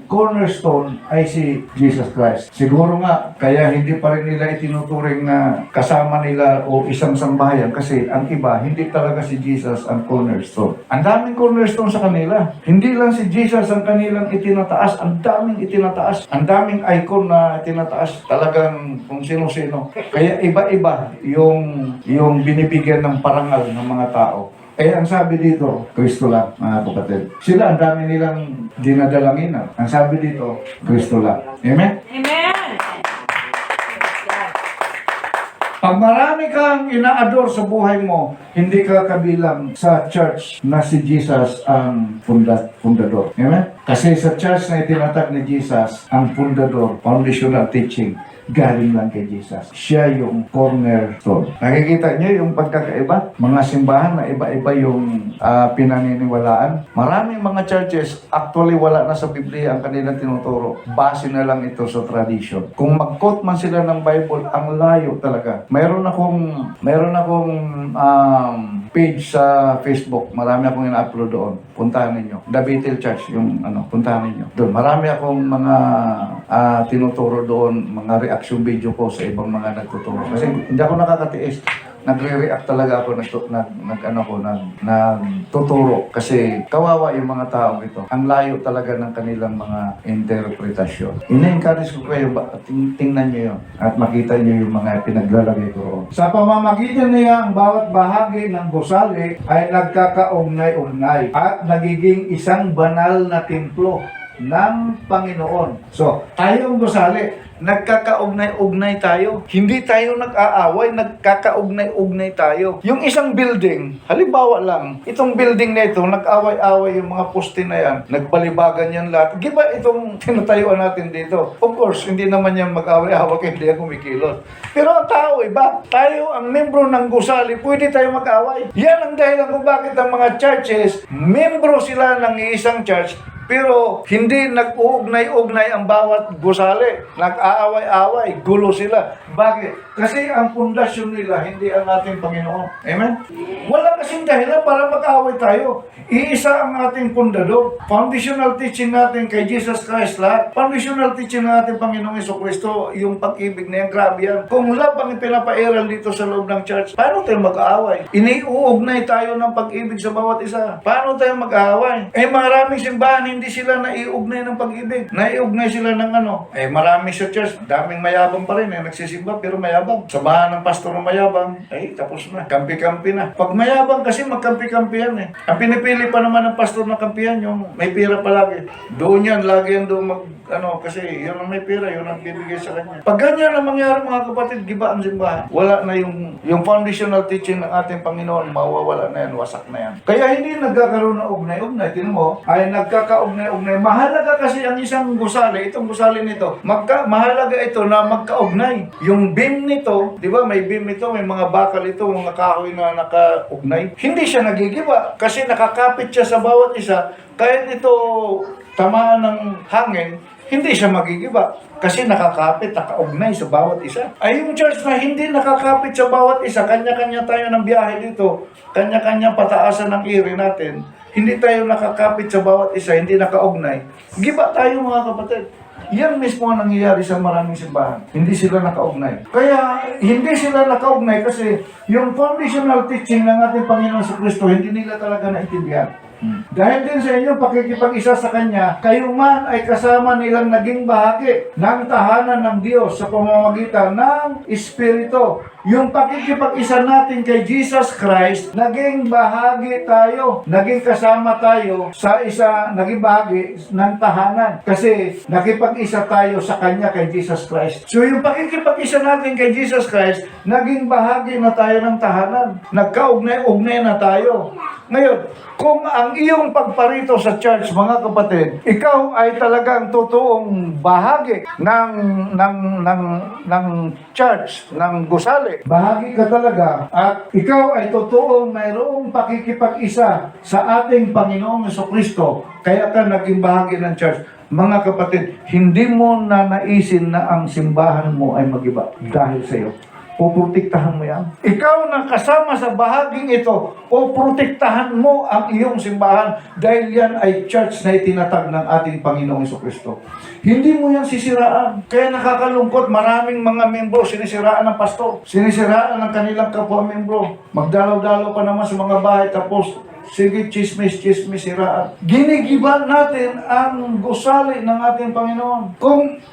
cornerstone ay si Jesus Christ. Siguro nga, kaya hindi pa rin nila itinuturing na kasama nila o isang sambahayan kasi ang iba, hindi talaga si Jesus ang cornerstone. Ang daming cornerstone sa kanila. Hindi lang si Jesus ang kanilang itinataas, ang daming itinataas. Ang daming icon na itinataas. Talagang kung sino-sino. Kaya iba-iba yung binibigyan ng parangal ng mga tao. Eh, ang sabi dito, Kristo lang, mga kapatid. Sila, ang dami nilang dinadalangin. Ang sabi dito, Kristo lang. Amen? Amen. Pag marami kang inaador sa buhay mo, hindi ka kabilang sa church na si Jesus ang fundador. Amen? Kasi sa church na itinatag ni Jesus, ang fundador, foundational teaching, galing lang kay Jesus. Siya yung cornerstone. Nakikita niyo yung pagkakaiba? Mga simbahan na iba-iba yung pinaniniwalaan. Maraming mga churches, actually wala na sa Biblia ang kanilang tinuturo. Base na lang ito sa tradition. Kung mag-quote man sila ng Bible, ang layo talaga. Mayroon akong page sa Facebook. Marami akong ina-upload doon. Puntahan ninyo. The Bethel Church, yung puntahan ninyo. Doon. Marami akong mga tinuturo doon, mga reaction video ko sa ibang mga nagtuturo. Kasi hindi ako nakakatiis. Nagre-react talaga ako, nagtuturo. Kasi kawawa yung mga tao ito. Ang layo talaga ng kanilang mga interpretasyon. Ina-encourage ko kayo, tingnan nyo yun. At makita nyo yung mga pinaglalagay ko roon. Sa pamamagitan niya, ang bawat bahagi ng gusali ay nagkakaugnay-ugnay at nagiging isang banal na templo ng Panginoon. So, tayong gusali, nagkakaugnay-ugnay tayo. Hindi tayo nag-aaway, nagkakaugnay-ugnay tayo. Yung isang building, halimbawa lang, itong building na ito, nag-away-away yung mga poste na yan, nagbalibagan yan lahat. Giba itong tinatayuan natin dito. Of course, hindi naman yan mag-away-away kaya hindi yan kumikilos. Pero ang tao, iba. Tayo, ang membro ng gusali, pwede tayo mag-away. Yan ang dahilan kung bakit ang mga churches, membro sila ng isang church, pero hindi nag-uugnay-ugnay ang bawat gusali. Nag-aaway-away, gulo sila. Bakit? Kasi ang pundasyon nila hindi ang ating Panginoon. Amen? Wala kasing dahilan para mag-aaway tayo. Iisa ang ating pundador. Foundational teaching natin kay Jesus Christ lahat. Foundational teaching ng ating Panginoong Jesucristo, yung pag-ibig na yan, grabe yan. Kung love ang pinapairal dito sa loob ng church, paano tayo mag-aaway? Iniuugnay tayo ng pag-ibig sa bawat isa. Paano tayo mag-aaway? Maraming simbahan, hindi sila naiugnay ng pag-ibig. Naiugnay sila ng marami sa church, daming mayabang pa rin, nagsisimba pero mayabang. Sabahan ng pastor ng mayabang, tapos na, kampi-kampi na. Pag mayabang kasi magkampi-kampi yan Ang pinipili pa naman ng pastor ng kampihan, yung may pira palagi. Doon yan, lagi yan doon kasi yun ang may pira, yun ang bibigay sa kanya. Pag ganyan ang mangyari mga kapatid, giba ang simbahan. Wala na yung foundational teaching ng ating Panginoon, mawawala na yan, wasak na yan. Kaya hindi nagkakaroon ng ugnay-ugnay, tinan mo, ay nagkakaugnay-ugnay. Mahalaga kasi ang isang gusali, itong gusali nito, mahalaga ito na magkaugnay. Yung beam nito, di ba, may beam ito, may mga bakal ito, mga kahoy na nakaugnay. Hindi siya nagigiba kasi nakakapit siya sa bawat isa. Kahit ito tamaan ng hangin, hindi siya magigiba kasi nakakapit, nakaugnay sa bawat isa. Ay yung church na hindi nakakapit sa bawat isa, kanya-kanya tayo ng biyahe dito, kanya-kanya pataasan ng iri natin, hindi tayo nakakapit sa bawat isa, hindi nakaugnay, giba tayo mga kapatid. Yan mismo ang nangyayari sa maraming simbahan. Hindi sila nakaugnay. Kaya hindi sila nakaugnay kasi yung foundational teaching ng ating Panginoon sa Kristo, hindi nila talaga naintindihan. Dahil din sa inyo pakikipag-isa sa Kanya, kayo man ay kasama nilang naging bahagi ng tahanan ng Diyos sa pamamagitan ng Espiritu. Yung pakikipag-isa natin kay Jesus Christ, naging bahagi tayo, naging kasama tayo sa naging bahagi ng tahanan. Kasi nakipag-isa tayo sa Kanya kay Jesus Christ. So yung pakikipag-isa natin kay Jesus Christ, naging bahagi na tayo ng tahanan. Nagkaugnay-ugnay na tayo. Ngayon, kung ang iyong pagparito sa church, mga kapatid, ikaw ay talagang totoong bahagi ng church, ng gusali. Bahagi ka talaga at ikaw ay totoong mayroong pakikipag-isa sa ating Panginoong Jesucristo, kaya ka naging bahagi ng church. Mga kapatid, hindi mo na naisin na ang simbahan mo ay magiba dahil sa iyo. Poprotektahan mo yan. Ikaw na kasama sa bahaging ito, poprotektahan mo ang iyong simbahan dahil yan ay church na itinatag ng ating Panginoong Jesucristo. Hindi mo yan sisiraan. Kaya nakakalungkot, maraming mga membro sinisiraan ng pastor. Sinisiraan ng kanilang kapwa-membro. Magdalaw-dalaw pa naman sa mga bahay tapos sige, chismis, siraan. Ginigiba natin ang gusali ng ating Panginoon.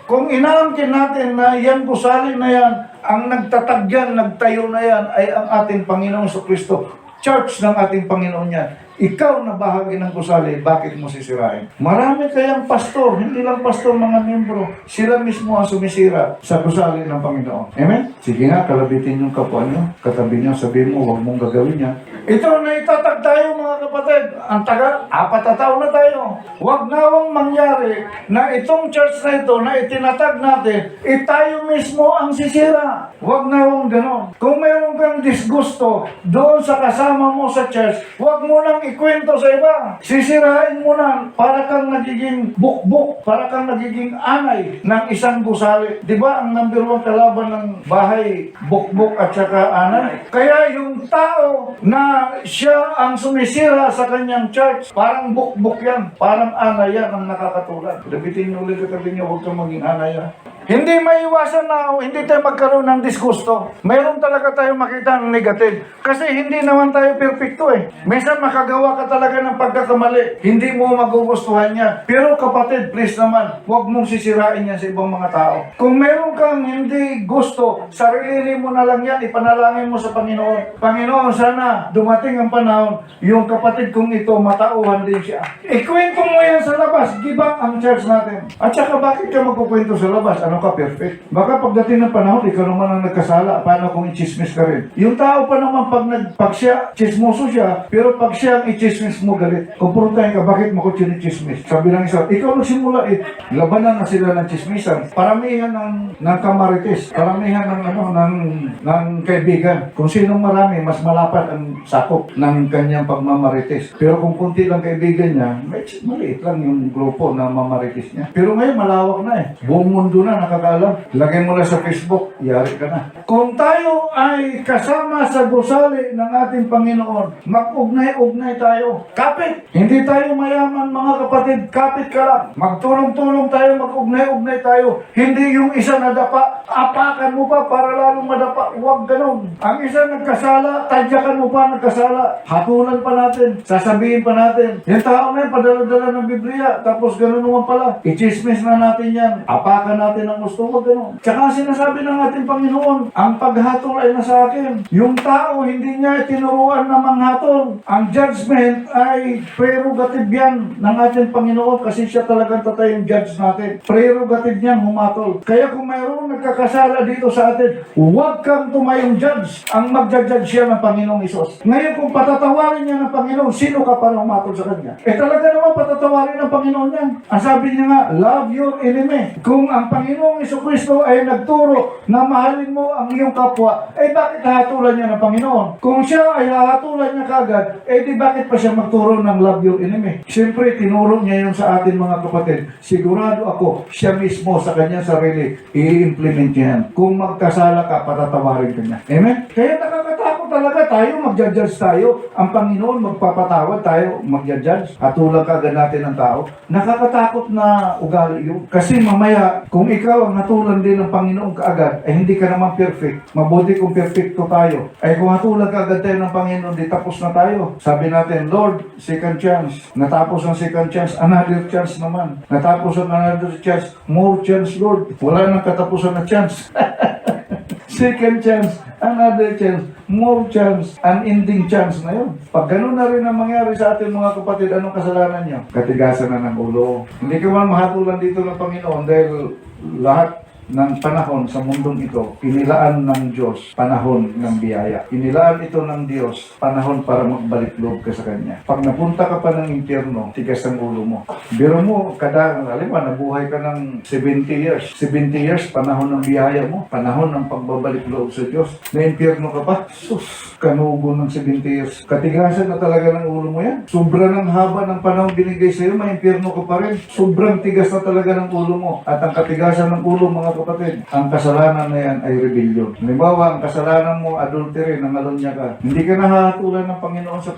Kung inaangkin natin na yan gusali na yan, ang nagtatag yan, nagtayo na yan, ay ang ating Panginoong Jesucristo. church ng ating Panginoon yan. Ikaw na bahagi ng gusali, bakit mo sisirain? Marami kayang pastor, hindi lang pastor, mga membro, sila mismo ang sumisira sa gusali ng Panginoon. Amen? Sige nga, kalabitin yung kapwa nyo, katabi nyo, sabihin mo, huwag mong gagawin yan. Ito na itatag tayo mga kapatid. Ang tagal, 4 na taon na tayo. Huwag nawang mangyari na itong church na ito na itinatag natin, tayo mismo ang sisira. Huwag nawang ganon. Kung mayroon kang disgusto doon sa kasama mo sa church, huwag mo nang ikwento sa iba. Sisirain mo na para kang nagiging bukbuk, para kang nagiging anay ng isang gusali. Di ba ang number 1 kalaban ng bahay, bukbuk at saka anay? Kaya yung tao na siya ang sumisira sa kanyang church, parang bukbuk yan, parang anay yan ang nakakatulad. Labitin niyo ulit katabi niyo, huwag kang maging anay yan. Hindi maiwasan na hindi tayo magkaroon ng disgusto. Mayroon talaga tayo makita ng negative. Kasi hindi naman tayo perfecto eh. Minsan makagawa ka talaga ng pagkakamali. Hindi mo magugustuhan yan. Pero kapatid, please naman, huwag mong sisirain yan sa ibang mga tao. Kung meron kang hindi gusto, sarili mo na lang yan, ipanalangin mo sa Panginoon. Panginoon, sana dumating ang panahon, yung kapatid kong ito, matauhan din siya. Ikwento mo yan sa labas, giba ang church natin. At saka bakit ka magkukwento sa labas? Ano ka, perfect? Baka pagdating ng panahon, ikaw naman ang nagkasala. Paano kung i-chismis ka rin? Yung tao pa naman, pag siya, chismoso siya, pero pag siya ang i-chismis mo, galit. Kumprontahin ka, bakit mo ko chinichismis? Sabi ng isa, ikaw nagsimula eh. Labanan na sila ng chismisan. Paramihan ng kamarites. Paramihan ng kaibigan. Kung sinong marami, mas malapad ang sakop ng kanyang pagmamarites. Pero kung kunti lang kaibigan niya, maliit lang yung grupo na mamarites niya. Pero ngayon, malawak na eh. Buong mundo na nakakaalam. Lagay mo na sa Facebook, yari ka na. Kung tayo ay kasama sa gusali ng ating Panginoon, mag-ugnay-ugnay tayo. Kapit! Hindi tayo mayaman mga kapatid, kapit ka lang. Magtulong-tulong tayo, mag-ugnay-ugnay tayo. Hindi yung isa nadapa, apakan mo pa para lalong madapa. Huwag ganun. Ang isa nagkasala, tadyakan mo pa nagkasala. Hatulan pa natin, sasabihin pa natin. Yung tao na yun, padala-dala ng Biblia, tapos ganun naman pala. I-chismis na natin yan. Apakan natin ang gusto ko, ganun. Tsaka sinasabi ng ating Panginoon, ang paghatol ay nasa akin. Yung tao, hindi niya tinuruan na manghatol. Ang judgment ay prerogative yan ng ating Panginoon kasi siya talagang tatayong judge natin. Prerogative niyang humatol. Kaya kung mayroong nagkakasala dito sa atin, huwag kang tumayong judge. Ang magja-judge siya ng Panginoong Isos. Ngayon kung patatawarin niya ng Panginoon, sino ka para humatol sa Kanya? Talaga naman patatawarin ng Panginoon yan. Ang sabi niya nga, love your enemy. Kung ang Panginoong Isokristo ay nagturo na mahalin mo ang iyong kapwa, bakit hahatulan niya ng Panginoon? Kung siya ay hahatulan niya kagad, di bakit pa siya magturo ng love your enemy? Siyempre, tinuro niya yun sa atin mga kapatid. Sigurado ako, siya mismo sa kanyang sarili, i-implement niya yan. Kung magkasala ka, patatawarin ka niya. Amen? Kaya nakakatakot talaga tayo, magja-judge tayo. Ang Panginoon, magpapatawad tayo, magja-judge. Hatulan kagad natin ng tao. Nakakatakot na ugali yun. Kasi mamaya, kung ikaw ang hatulan din ng Panginoon kaagad, hindi ka naman perfect. Mabuti kung perfecto tayo. Kung hatulan kaagad tayo ng Panginoon, di tapos na tayo. Sabi natin, Lord, second chance. Natapos ang second chance, another chance naman. Natapos ang another chance, more chance, Lord. Wala nang katapusan na chance. Second chance, another chance, more chance, unending chance na yun. Pag ganun na rin ang mangyari sa ating mga kapatid, anong kasalanan nyo? Katigasan na ng ulo. Hindi ka man mahatulan dito ng Panginoon dahil lahat ng panahon sa mundong ito, inilaan ng Diyos panahon ng biyaya. Inilaan ito ng Diyos panahon para magbalik loob ka sa Kanya. Pag napunta ka pa ng impyerno, tigas ang ulo mo. Biro mo, halimbawa, nabuhay ka ng 70 years. 70 years, panahon ng biyaya mo. Panahon ng pagbabalik loob sa Diyos. Na impyerno ka pa, sus, kanugo ng 70 years. Katigasan na talaga ng ulo mo yan. Sobra ng haba ng panahon binigay sa iyo, may impyerno ka pa rin. Sobrang tigas na talaga ng ulo mo. At ang katigasan ng ulo, mga kapatid, ang kasalanan na yan ay rebellion. Halimbawa, ang kasalanan mo, adultery, nangalunya ka. Hindi ka na hahatulan ng Panginoon sa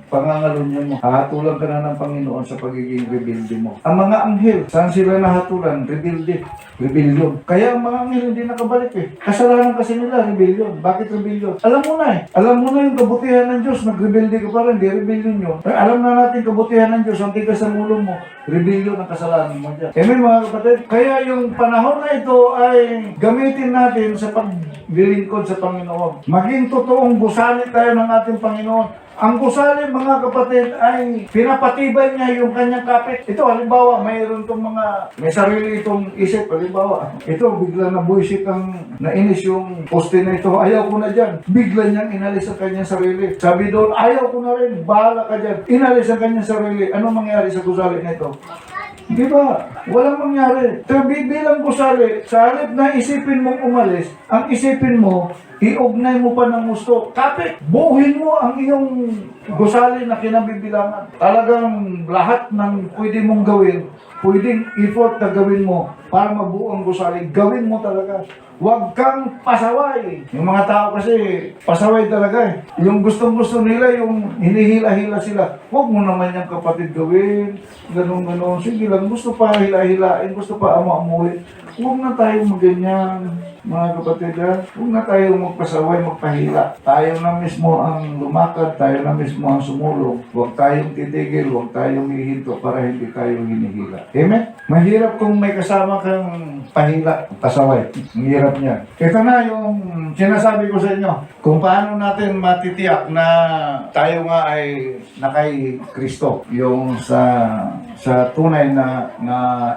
pangangalunya mo. Hahatulan ka na ng Panginoon sa pagiging rebelde mo. Ang mga anghel, saan sila nahatulan? Rebelde. Rebellion. Kaya ang mga anghel hindi nakabalik eh. Kasalanan kasi nila, rebellion. Bakit rebellion? Alam mo na eh. Alam mo na yung kabutihan ng Diyos, nagrebelde ka pa rin, di rebellion yun. Alam na natin kabutihan ng Diyos, ang tigas sa ulo mo, rebellion ang kasalanan mo dyan. Mga kapatid, kaya yung panahon na ito ay gamitin natin sa lilingkod sa Panginoon. Maging totoong gusali tayo ng ating Panginoon. Ang gusali, mga kapatid, ay pinapatibay niya yung kanyang kapit. Ito, halimbawa, mayroon itong may sarili itong isip. Halimbawa, ito, bigla na buisit ang nainis yung poste na ito. Ayaw ko na dyan. Bigla niyang inalis ang kanyang sarili. Sabi doon, ayaw ko na rin. Bahala ka dyan. Inalis ang kanyang sarili. Ano mangyari sa gusali na ito? Di ba? Walang mangyari. Sabi bilang gusali, sa halip na isipin mong umalis, ang isipin mo, iugnay mo pa ng gusto. Kapit, buuhin mo ang iyong gusali na kinabibilangan. Talagang lahat ng pwede mong gawin, pwedeng effort na gawin mo para mabuo ang gusali. Gawin mo talaga. Huwag kang pasaway. Yung mga tao kasi, pasaway talaga eh. Yung gustong-gusto nila, yung hinihila-hila sila. Huwag mo naman yung kapatid gawin. Ganun-ganun. Sige lang, gusto pa hila-hilain, gusto pa amo-amuhin. Huwag na tayo maganyan, mga kapatid. Huwag na tayo magpasaway, magpahila. Tayo na mismo ang lumakad, tayo na mismo ang sumulong. Huwag tayong titigil, huwag tayong hihinto para hindi tayo hinihila. Amen? Mahirap kung may kasama kang pahila, pasaway. Ang hirap niya. Ito na yung sinasabi ko sa inyo. Kung paano natin matitiyak na tayo nga ay nakay Kristo. Yung sa tunay na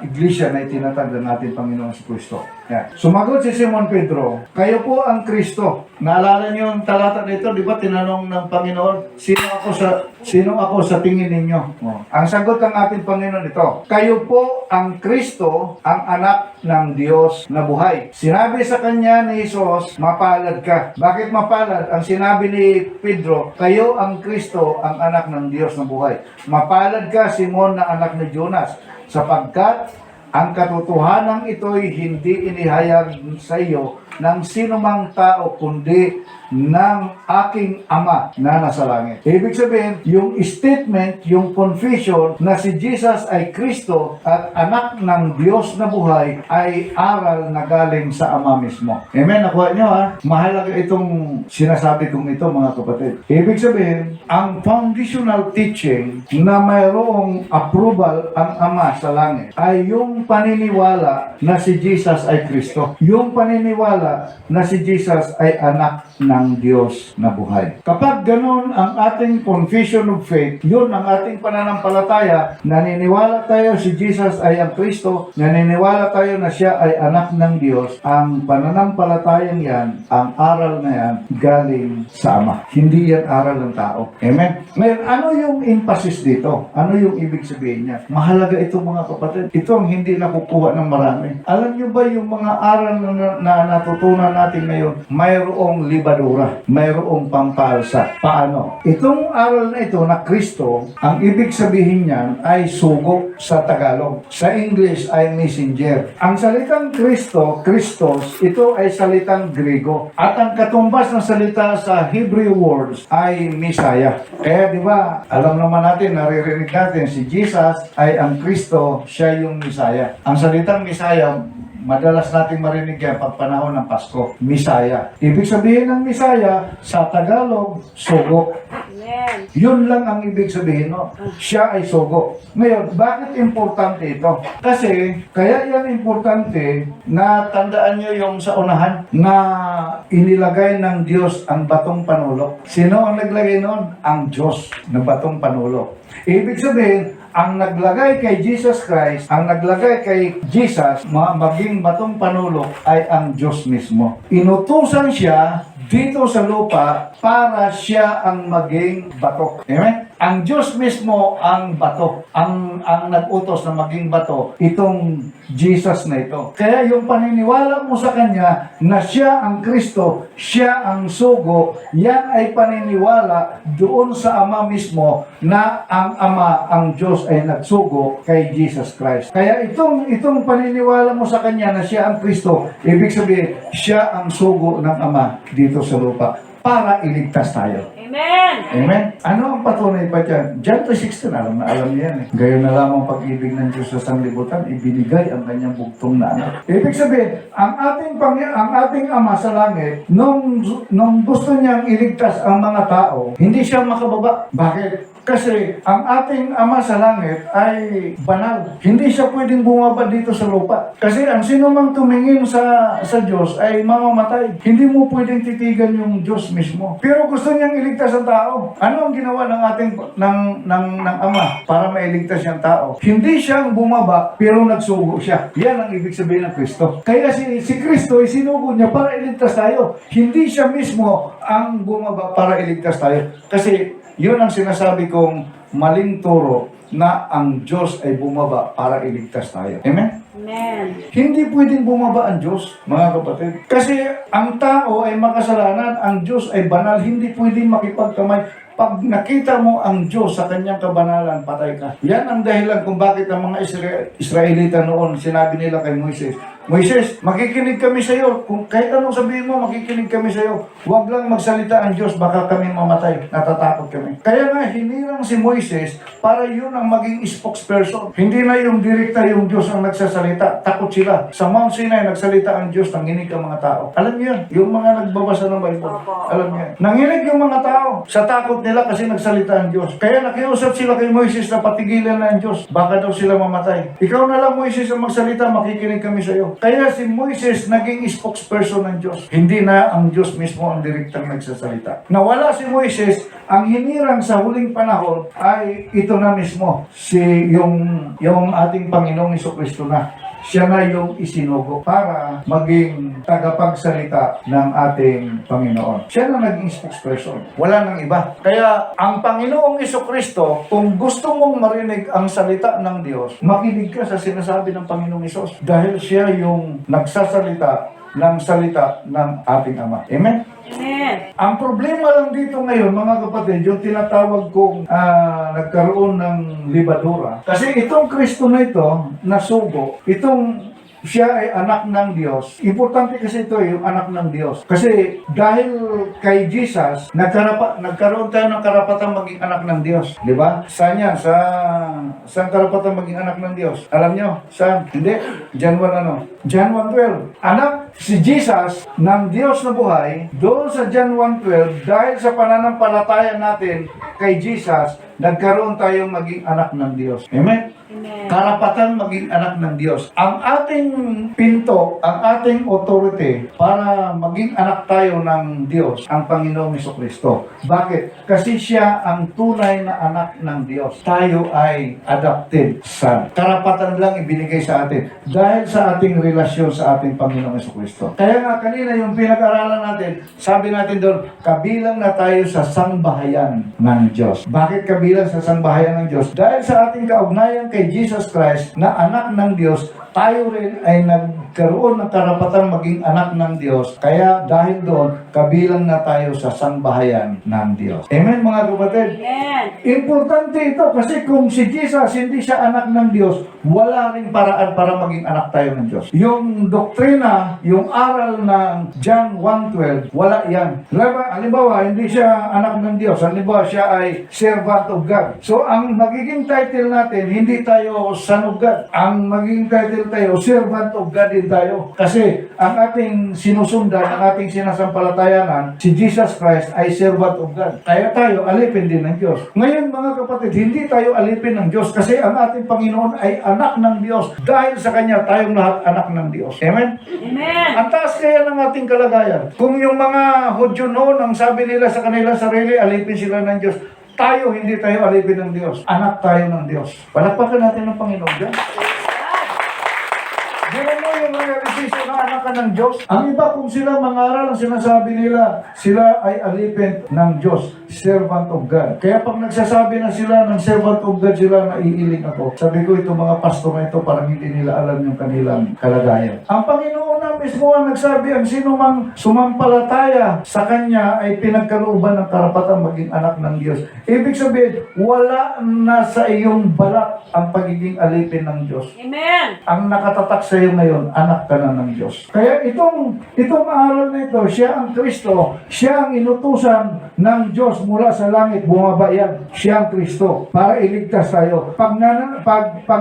iglesia na itinatag natin Panginoon si Kristo. Yeah. Sumagot si Simon Pedro, kayo po ang Kristo. Naalala niyo yung talata dito, di ba? Tinanong ng Panginoon, sino ako sa tingin ninyo? Oh. Ang sagot ng ating Panginoon ito, kayo po ang Kristo, ang anak ng Diyos na buhay. Sinabi sa kanya ni Jesus, mapalad ka. Bakit mapalad? Ang sinabi ni Pedro, kayo ang Kristo, ang anak ng Diyos na buhay. Mapalad ka, Simon, na anak ni Jonas, sapagkat ang katotohanan ito'y hindi inihayag sa iyo ng sinumang tao, kundi ng aking Ama na nasa langit. Ibig sabihin, yung statement, yung confession na si Jesus ay Kristo at anak ng Diyos na buhay ay aral na galing sa Ama mismo. Amen? Nakuha nyo ha? Mahalaga itong sinasabi kong ito, mga kapatid. Ibig sabihin, ang foundational teaching na mayroong approval ang Ama sa langit ay yung paniniwala na si Jesus ay Kristo. Yung paniniwala na si Jesus ay anak ng Diyos na buhay. Kapag ganun ang ating confession of faith, yun ang ating pananampalataya, naniniwala tayo si Jesus ay ang Kristo, naniniwala tayo na siya ay anak ng Diyos, ang pananampalatayang yan, ang aral na yan, galing sa Ama. Hindi yan aral ng tao. Amen? Ngayon, ano yung emphasis dito? Ano yung ibig sabihin niya? Mahalaga ito, mga kapatid. Ito ang hindi nakukuha ng marami. Alam niyo ba yung mga aral na natutunan natin ngayon, mayroong libadura, mayroong pampalsa. Paano? Itong aral na ito na Kristo, ang ibig sabihin niyan ay sugo sa Tagalog. Sa English ay messenger. Ang salitang Kristo, Christos, ito ay salitang Grego. At ang katumbas ng salita sa Hebrew words ay Messiah. Kaya di ba, alam naman natin, naririnig natin, si Jesus ay ang Kristo, siya yung Messiah. Ang salitang Messiah, madalas nating marinig yan pag panahon ng Pasko. Misaya. Ibig sabihin ng Misaya, sa Tagalog, sugo. Amen. Yun lang ang ibig sabihin, no? Siya ay sugo. Ngayon, bakit importante ito? Kasi, kaya yan importante na tandaan nyo yung sa unahan na inilagay ng Diyos ang batong panulok. Sino ang naglagay noon? Ang Diyos na batong panulok. Ibig sabihin, ang naglagay kay Jesus Christ, ang naglagay kay Jesus, maging batong panulok ay ang Diyos mismo. Inutusan siya dito sa lupa para siya ang maging bato. Amen? Ang Diyos mismo ang bato. Ang nag-utos na maging bato, itong Jesus na ito. Kaya yung paniniwala mo sa Kanya na siya ang Kristo, siya ang sugo, yan ay paniniwala doon sa Ama mismo na ang Ama, ang Diyos ay nagsugo kay Jesus Christ. Kaya itong paniniwala mo sa Kanya na siya ang Kristo, ibig sabihin, siya ang sugo ng Ama dito sa lupa para iligtas tayo. Amen. Amen? Ano ang patunay pa dyan? John 3:16, alam niya yan eh. Gayon na lamang pag-ibig ng Diyos sa sanglibutan, ibinigay ang kanyang bugtong na anak. Ibig sabihin, ang ating Ama sa langit, nung gusto niyang iligtas ang mga tao, hindi siya makababa. Bakit? Kasi ang ating Ama sa langit ay banal. Hindi siya pwedeng bumaba dito sa lupa. Kasi ang sino mang tumingin sa Diyos ay mamamatay. Hindi mo pwedeng titigan yung Diyos mismo. Pero gusto niyang iligtas ang tao. Ano ang ginawa ng ating ng Ama para mailigtas yung tao? Hindi siyang bumaba pero nagsugo siya. Yan ang ibig sabihin ng Kristo. Kaya si Kristo ay sinugo niya para iligtas tayo. Hindi siya mismo ang bumaba para iligtas tayo. Kasi yun ang sinasabi kong maling turo na ang Diyos ay bumaba para iligtas tayo. Amen? Amen. Hindi pwedeng bumaba ang Diyos, mga kapatid. Kasi ang tao ay makasalanan, ang Diyos ay banal, hindi pwedeng makipagkamay. Pag nakita mo ang Diyos sa kanyang kabanalan, patay ka. Yan ang dahilan kung bakit ang mga Israelita noon, sinabi nila kay Moises, Moises, makikinig kami sa iyo. Kung kahit anong sabihin mo, makikinig kami sa iyo. Huwag lang magsalita ang Diyos, baka kami mamatay. Natatakot kami. Kaya nga, hinirang si Moises para yun ang maging spokesperson. Hindi na yung direkta yung Diyos ang nagsasalita. Takot sila. Sa Mount Sinai, nagsalita ang Diyos, nanginig ang mga tao. Alam niyo yan, yung mga nagbabasa ng Bible. Alam niyo yan. Nanginig yung mga tao sa takot nila kasi nagsalita ang Diyos. Kaya nakiusap sila kay Moises na patigilan na ang Diyos. Baka daw sila mamatay. Ikaw na lang, Moises, ang magsalita, makikinig kami sa iyo. Kaya si Moises naging spokesperson ng Diyos. Hindi na ang Diyos mismo ang direktang nagsasalita. Nawala si Moises, ang hinirang sa huling panahon ay ito na mismo, yung ating Panginoong Jesucristo na. Siya na yung isinugo para maging tagapagsalita ng ating Panginoon. Siya na naging spokesperson. Wala nang iba. Kaya ang Panginoong Jesucristo, kung gusto mong marinig ang salita ng Diyos, makinig ka sa sinasabi ng Panginoong Hesus. Dahil siya yung nagsasalita ng salita ng ating Ama. Amen? Amen. Ang problema lang dito ngayon, mga kapatid, yung tinatawag kong nagkaroon ng libadura. Kasi itong Kristo na ito, nasugo, itong siya ay anak ng Diyos. Importante kasi ito yung anak ng Diyos. Kasi dahil kay Jesus, nagkaroon tayo ng karapatan maging anak ng Diyos. Di ba? Saan yan? Saan karapatan maging anak ng Diyos? Alam nyo? Saan? Hindi. John 1 ano? John 1:12. Anak si Jesus ng Diyos na buhay, doon sa John 1:12, dahil sa pananampalataya natin kay Jesus, nagkaroon tayong maging anak ng Diyos. Amen? Amen. Karapatan maging anak ng Diyos. Ang ating pinto, ang ating authority para maging anak tayo ng Diyos, ang Panginoong Jesucristo. Bakit? Kasi siya ang tunay na anak ng Diyos. Tayo ay adopted son. Karapatan lang ibinigay sa atin dahil sa ating relasyon sa ating Panginoong Jesucristo. Kaya nga kanina yung pinag-aralan natin, sabi natin doon, kabilang na tayo sa sangbahayan ng Diyos. Bakit kabilang sa sangbahayan ng Diyos? Dahil sa ating kaugnayan kay Jesus Christ na anak ng Diyos, tayo rin ay nagkaroon ng karapatang maging anak ng Diyos. Kaya dahil doon, kabilang na tayo sa sangbahayan ng Diyos. Amen, mga kapatid? Amen. Importante ito kasi kung si Jesus hindi siya anak ng Diyos, wala ring paraan para maging anak tayo ng Diyos. Yung doktrina, yung aral ng John 1:12, wala yan. Halimbawa, hindi siya anak ng Diyos. Halimbawa, siya ay servant of God. So, ang magiging title natin, hindi tayo son of God. Ang magiging title tayo, servant of God din tayo. Kasi ang ating sinusundan, ang ating sinasampalatayanan, si Jesus Christ ay servant of God. Kaya tayo alipin din ng Diyos. Ngayon mga kapatid, hindi tayo alipin ng Diyos kasi ang ating Panginoon ay anak ng Diyos. Dahil sa Kanya, tayong lahat anak ng Diyos. Amen? Amen. Ang taas kaya ng ating kalagayan. Kung yung mga Hudyo noon, ang sabi nila sa kanilang sarili, alipin sila ng Diyos. Tayo, hindi tayo alipin ng Diyos. Anak tayo ng Diyos. Palakpakan natin ng Panginoon dyan. Ganun mo yung realization na anak ka ng Diyos. Ang iba kung sila mangaral, ang sinasabi nila, sila ay alipin ng Diyos, servant of God. Kaya pag nagsasabi na sila ng servant of God, sila naiiling ako. Sabi ko, itong mga pastor na ito, parang hindi nila alam yung kanilang kalagayan. Ang Panginoon na mismo ang nagsabi, ang sino mang sumampalataya sa Kanya ay pinagkalooban ng karapatan maging anak ng Diyos. Ibig sabihin, wala na sa iyong balat ang pagiging alipin ng Diyos. Amen. Ang nakatatak sa iyo ngayon, anak ka na ng Diyos. Kaya itong aral na ito, siya ang Kristo, siya ang inutusan ng Diyos mula sa langit, bumaba yan. Siya ang Kristo para iligtas tayo. Pag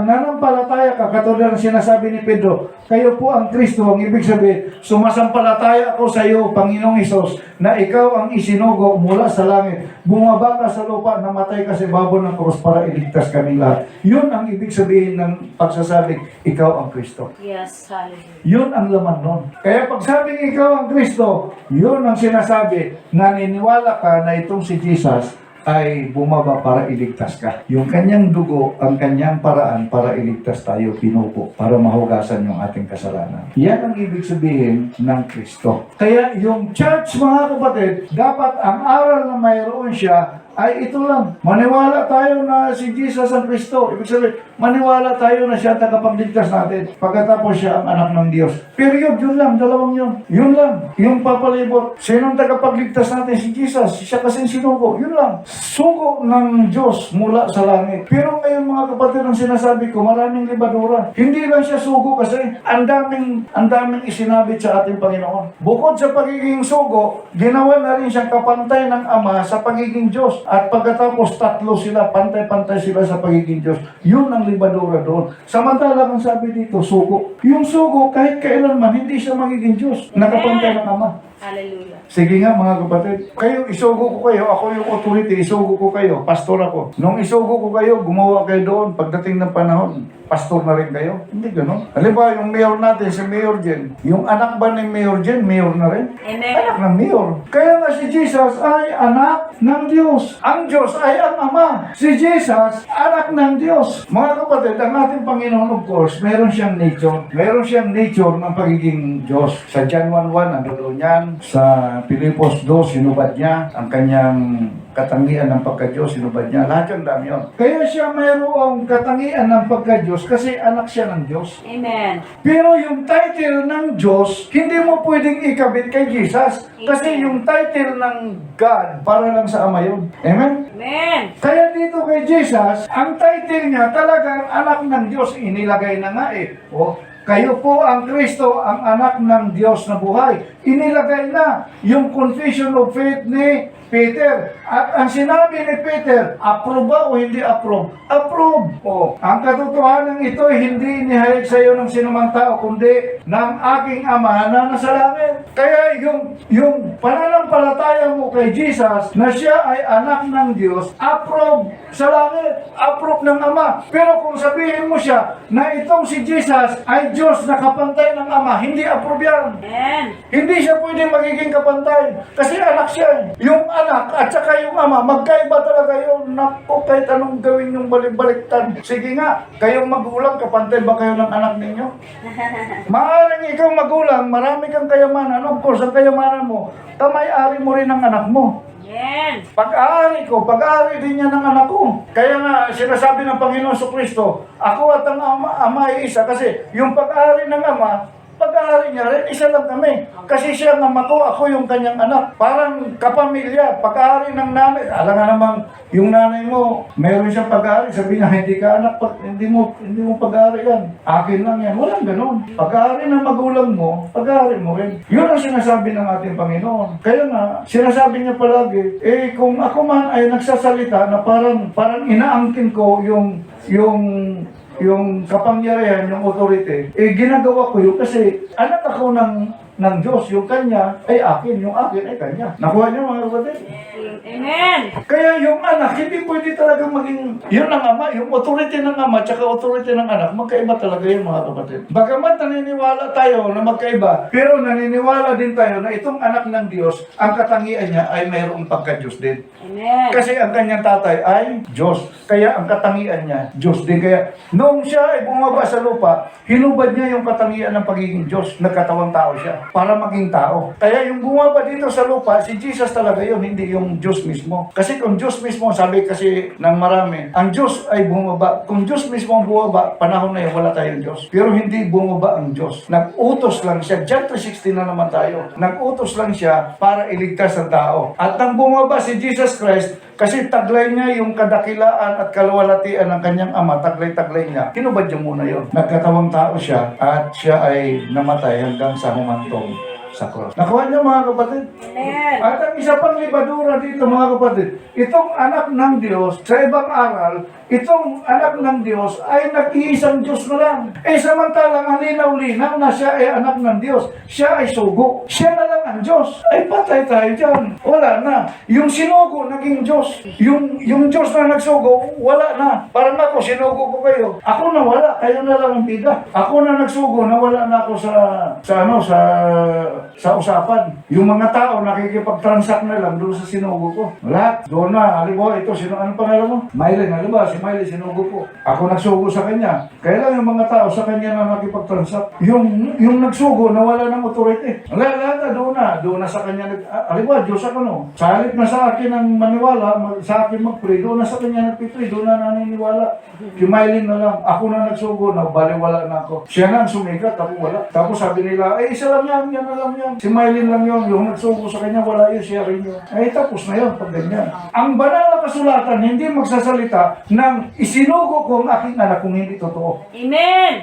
nanampalataya ka, katulad ng sinasabi ni Pedro, kayo po ang Kristo, ang ibig sabihin, sumasampalataya ako sa iyo, Panginoong Hesus, na ikaw ang isinugo mula sa langit. Bumaba ka sa lupa, namatay ka sa ibabaw ng krus para iligtas kami lahat. Yun ang ibig sabihin ng pagsasabing, ikaw ang Kristo. Yes, hallelujah. Yun ang laman nun. Kaya pag sabing ikaw ang Kristo, yun ang sinasabi, naniniwala ka na itong si Jesus ay bumaba para iligtas ka. Yung kanyang dugo, ang kanyang paraan para iligtas tayo, pinupo, para mahugasan yung ating kasalanan. Yan ang ibig sabihin ng Kristo. Kaya yung church, mga kapatid, dapat ang aral na mayroon siya ay ito lang. Maniwala tayo na si Jesus ang Kristo. Ibig sabihin, maniwala tayo na siya tagapagligtas natin. Pagkatapos siya ang anak ng Diyos. Period, yun lang, dalawang yun. Yun lang. Yung papalibot. Sinong tagapagligtas natin? Si Jesus. Siya kasing sinugo. Yun lang. Sugo ng Diyos mula sa langit. Pero ngayon mga kapatid, ang sinasabi ko, maraming libadura. Hindi lang siya sugo kasi ang daming isinabit sa ating Panginoon. Bukod sa pagiging sugo, ginawa na rin siyang kapantay ng Ama sa pagiging Diyos. At pagkatapos tatlo sila, pantay-pantay sila sa pagiging Diyos. Yun ang libadura doon. Samantalang ang sabi dito, sugo. Yung sugo, kahit kailanman, hindi siya magiging Diyos. Nakapantay ng Ama. Hallelujah. Sige nga mga kapatid, kayo isugo ko kayo, ako yung authority, isugo ko kayo, pastor ako. Nung isugo ko kayo, gumawa kayo doon, pagdating ng panahon, pastor na rin kayo? Hindi gano'n. Halimbawa, yung mayor natin, si Mayor Jen, yung anak ba ni Mayor Jen, mayor na rin? Amen. Anak ng mayor. Kaya nga si Jesus ay anak ng Diyos. Ang Diyos ay ang Ama. Si Jesus, anak ng Diyos. Mga kapatid, ang ating Panginoon, of course, meron siyang nature. Meron siyang nature ng pagiging Diyos. Sa John 1:1, ano doon yan? Sa Pilipos 2, sinubad niya ang kanyang katangian ng pagka-Diyos, sinubad niya. Lahat yung dami yun. Kaya siya mayroong katangian ng pagka-Diyos kasi anak siya ng Diyos. Amen. Pero yung title ng Diyos, hindi mo pwedeng ikabit kay Jesus. Kasi yung title ng God, para lang sa Ama yun. Amen? Amen. Kaya dito kay Jesus, ang title niya talagang anak ng Diyos. Inilagay na nga eh. O, kayo po ang Kristo, ang anak ng Diyos na buhay. Inilagay na yung confession of faith ni Peter. At ang sinabi ni Peter, approve ba o hindi approve? Approve. O, ang katotohanan ito hindi inihayag sa iyo ng sinumang tao, kundi ng aking Ama na nasa langit. Kaya yung pananampalataya mo kay Jesus na siya ay anak ng Diyos, approve sa langit. Approve ng Ama. Pero kung sabihin mo siya na itong si Jesus ay Diyos na kapantay ng Ama, hindi approve yan. Amen. Hindi siya pwedeng magiging kapantay. Kasi anak siya eh. Yung anak at saka yung ama, magkaiba talaga yun. Naku, kahit anong gawin yung balik-baliktad. Sige nga, kayong magulang, kapantay ba kayo ng anak ninyo? Maaaring ikaw magulang, marami kang kayamanan. Of course, ang kayamanan mo, kamay-ari mo rin ang anak mo. Amen. Pag-aari ko, pag-aari din niya ng anak ko. Kaya nga, sinasabi ng Panginoon sa Kristo, ako at ang ama ay isa. Kasi yung pag-aari ng ama, pag-aari niya rin, isa lang kami. Kasi siya ang ama ko, ako yung kanyang anak. Parang kapamilya, pag-aari ng nanay. Alam nga namang, yung nanay mo, meron siyang pag-aari. Sabi niya, hindi ka anak, hindi mo pag-aari yan. Akin lang yan. Walang ganun. Pag-aari ng magulang mo, pag-aari mo rin. Yun ang sinasabi ng ating Panginoon. Kaya nga, sinasabi niya palagi, kung ako man ay nagsasalita na parang inaangkin ko yung kapangyarihan, yung authority, ginagawa ko yun kasi anak ako ng Diyos, yung kanya ay akin, yung akin ay kanya. Nakuha niyo mga kapatid? Amen. Kaya yung anak, hindi pwede talaga maging, yun ang ama, yung authority ng ama, tsaka authority ng anak, magkaiba talaga yun mga kapatid. Bagamat naniniwala tayo na magkaiba, pero naniniwala din tayo na itong anak ng Diyos, ang katangian niya ay mayroong pagka-Diyos din. Amen. Kasi ang kanyang tatay ay Diyos. Kaya ang katangian niya, Diyos din. Kaya noong siya ay bumaba sa lupa, hinubad niya yung katangian ng pagiging Diyos. Nagkatawang tao siya para maging tao. Kaya yung bumaba dito sa lupa, si Jesus talaga yun, hindi yung Diyos mismo. Kasi kung Diyos mismo, sabi kasi ng marami, ang Diyos ay bumaba. Kung Diyos mismo ang bumaba, panahon na yun, wala tayong Diyos. Pero hindi bumaba ang Diyos. Nag-utos lang siya. John 3:16 na naman tayo. Nag-utos lang siya para iligtas ang tao. At nang bumaba si Jesus Christ, kasi taglay niya yung kadakilaan at kaluwalhatian ng kanyang ama, taglay-taglay niya. Hinubad niya muna yun. Nagkatawang tao siya at siya ay namatay hanggang sa humantong sa cross. Nakuha niyo mga kapatid? Amen. At ang isa pang libadura dito mga kapatid, itong anak ng Diyos, sa ibang aral, itong anak ng Diyos ay nag-iisang Diyos na lang. Samantalang ang linaw-linaw na siya ay anak ng Diyos, siya ay sugo. Siya na lang ang Diyos. Ay patay tayo dyan. Wala na. Yung sinugo naging Diyos. Yung Diyos na nagsugo, wala na. Parang ako, sinugo ko kayo. Ako na wala, kayo na lang ang bida. Ako na nagsugo, nawala na ako sa usapan. Yung mga tao nakikipag-transact na lang doon sa sinugo ko. Lahat, doon na. Halimbawa, ito, ano pangalan mo? Mylene, halimbawa, si Mylene sinugo ko. Ako nagsugo sa kanya. Kaya lang yung mga tao sa kanya na nakipag-transact. Yung nagsugo, nawala ng authority. Lahat na, doon na sa kanya. Halimbawa, Diyos ako no. Sa halip na sa akin ang maniwala, sa akin mag-pray, doon na sa kanya nagpipray, doon na naniniwala. Si Mylene na lang, ako na nagsugo, baliwala na ako. Siya na ang sumikat, ako wala. Tapos sabi nila, isa lang yan na lang yan. Si Mylene lang yun, yung nagsugo sa kanya, wala yun, siya rin yun. Tapos na yun, pag ganyan. Ang banal na kasulatan, hindi magsasalita ng isinugo ko ang aking anak kung hindi totoo. Amen.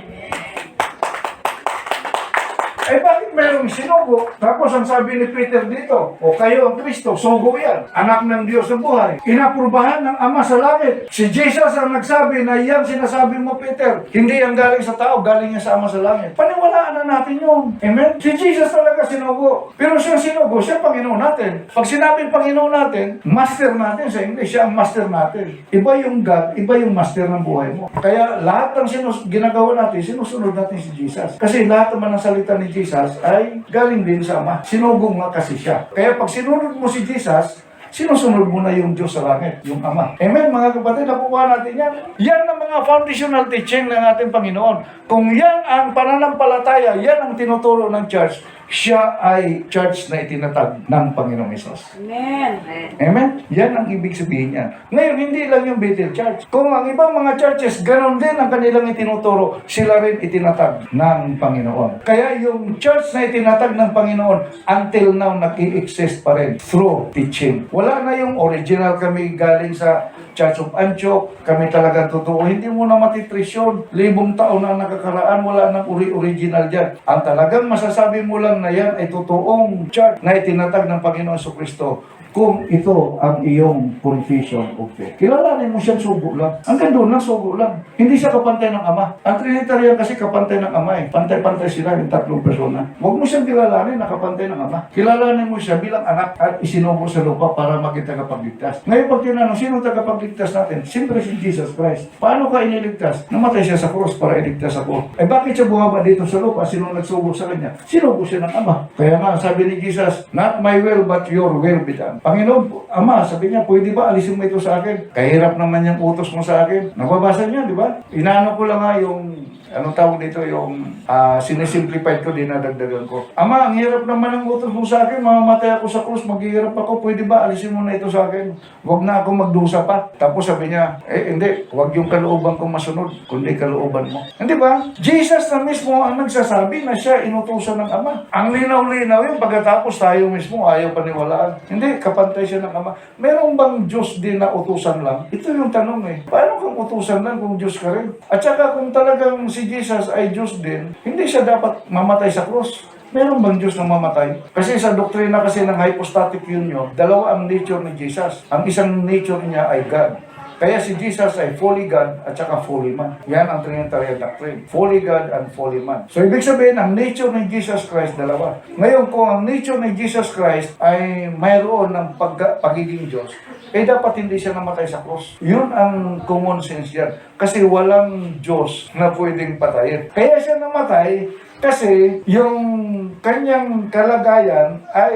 Bakit mayroong sinugo? Tapos ang sabi ni Peter dito, o kayo ang Kristo, sugo yan. Anak ng Diyos na buhay. Inaprubahan ng Ama sa langit. Si Jesus ang nagsabi na yan sinasabi mo, Peter. Hindi yan galing sa tao, galing yan sa Ama sa langit. Paniwalaan na natin yun. Amen? Si Jesus talaga sinugo. Pero siya sinugo, siya Panginoon natin. Pag sinabing Panginoon natin, master natin sa English, siya ang master natin. Iba yung God, iba yung master ng buhay mo. Kaya lahat ng ginagawa natin, sinusunod natin si Jesus. Kasi lahat naman ng salita ni Jesus ay galing din sa Ama. Sinugong nga kasi siya. Kaya pag sinunod mo si Jesus, sinusunod mo na yung Diyos sa langit, yung Ama. Amen, mga kapatid, nakuha natin yan. Yan ang mga foundational teaching ng ating Panginoon. Kung yan ang pananampalataya, yan ang tinuturo ng church, siya ay church na itinatag ng Panginoong Hesus. Amen. Amen? Yan ang ibig sabihin niyan. Ngayon, hindi lang yung Bethel Church. Kung ang ibang mga churches, ganon din ang kanilang itinuturo, sila rin itinatag ng Panginoon. Kaya yung church na itinatag ng Panginoon, until now, nag-i-exist pa rin through teaching. Wala na yung original kami galing sa Church of Antioch, kami talagang totoo. Hindi mo na matitrace yun. 1,000 taon na nakakaraan, wala nang original dyan. Ang talagang masasabi mo lang na yan ay totoong church na itinatag ng Panginoon Jesucristo kung ito ang iyong confession of faith. Kilalanin mo siyang sugo lang. Hanggang doon lang, sugo lang. Hindi siya kapantay ng Ama. Ang Trinitarian kasi kapantay ng Ama eh. Pantay-pantay sila yung tatlong persona. Huwag mo siyang kilalanin na kapantay ng Ama. Kilalanin mo siya bilang anak at isinugo sa lupa para maging tagapagligtas. Ngayon pag tinanong, sino tagapagligtas natin? Siyempre si Jesus Christ. Paano ka iniligtas? Namatay siya sa cross para iligtas ako. Bakit siya bumaba dito sa lupa? Sino nagsugo sa kanya? Sinugo siya ng Ama. Kaya nga, sabi ni Jesus, not my will but your will be done. Panginoon, Ama, sabi niya, pwede ba alisin mo ito sa akin? Kahirap naman yung utos mo sa akin. Nababasa niya, di ba? Inaano ko lang nga yung, anong tawag dito, yung sinisimplified ko, dinadagdagan ko. Ama, ang hirap naman ng utos mo sa akin, mamamatay ako sa krus, maghihirap ako, pwede ba alisin mo na ito sa akin? Huwag na ako magdusa pa. Tapos sabi niya, hindi, huwag yung kalooban kong masunod, kundi kalooban mo. Hindi ba? Jesus na mismo ang nagsasabi na siya inutusan ng Ama. Ang linaw-linaw yun, pagkatapos tayo mismo ayaw paniwalaan. Hindi, kapantay siya ng Ama. Meron bang Diyos din na utusan lang? Ito yung tanong eh. Paano kang utusan lang kung Diyos ka rin? At saka kung talagang si Jesus ay Diyos din, hindi siya dapat mamatay sa krus. Meron bang Diyos na mamatay? Kasi sa doktrina kasi ng hypostatic union, dalawa ang nature ni Jesus. Ang isang nature niya ay God. Kaya si Jesus ay fully God at saka fully man. Yan ang Trinitarian doctrine. Fully God and fully man. So, ibig sabihin, ang nature ni Jesus Christ, dalawa. Ngayon, kung ang nature ni Jesus Christ ay mayroon ng pagiging Diyos, dapat hindi siya namatay sa cross. Yun ang common sense yan. Kasi walang Diyos na pwedeng patayin. Kaya siya namatay kasi yung kanyang kalagayan ay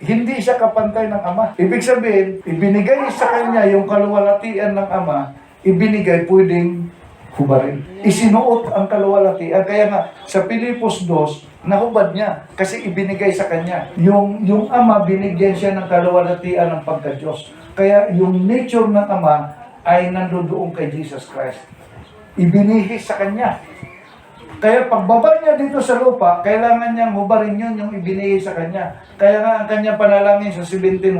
hindi siya kapantay ng Ama. Ibig sabihin, ibinigay sa kanya yung kaluwalhatian ng Ama, ibinigay pwedeng hubarin. Isinuot ang kaluwalhatian. Kaya nga, sa Pilipos 2, nahubad niya kasi ibinigay sa kanya. Yung Ama, binigyan siya ng kaluwalhatian ng pagka-Diyos. Kaya yung nature ng Ama ay nandoon kay Jesus Christ. Ibinihis sa kanya. Kaya pagbaba niya dito sa lupa, kailangan niyang hubarin yun yung ibinigay sa kanya. Kaya nga ang kanyang panalangin sa 17:1.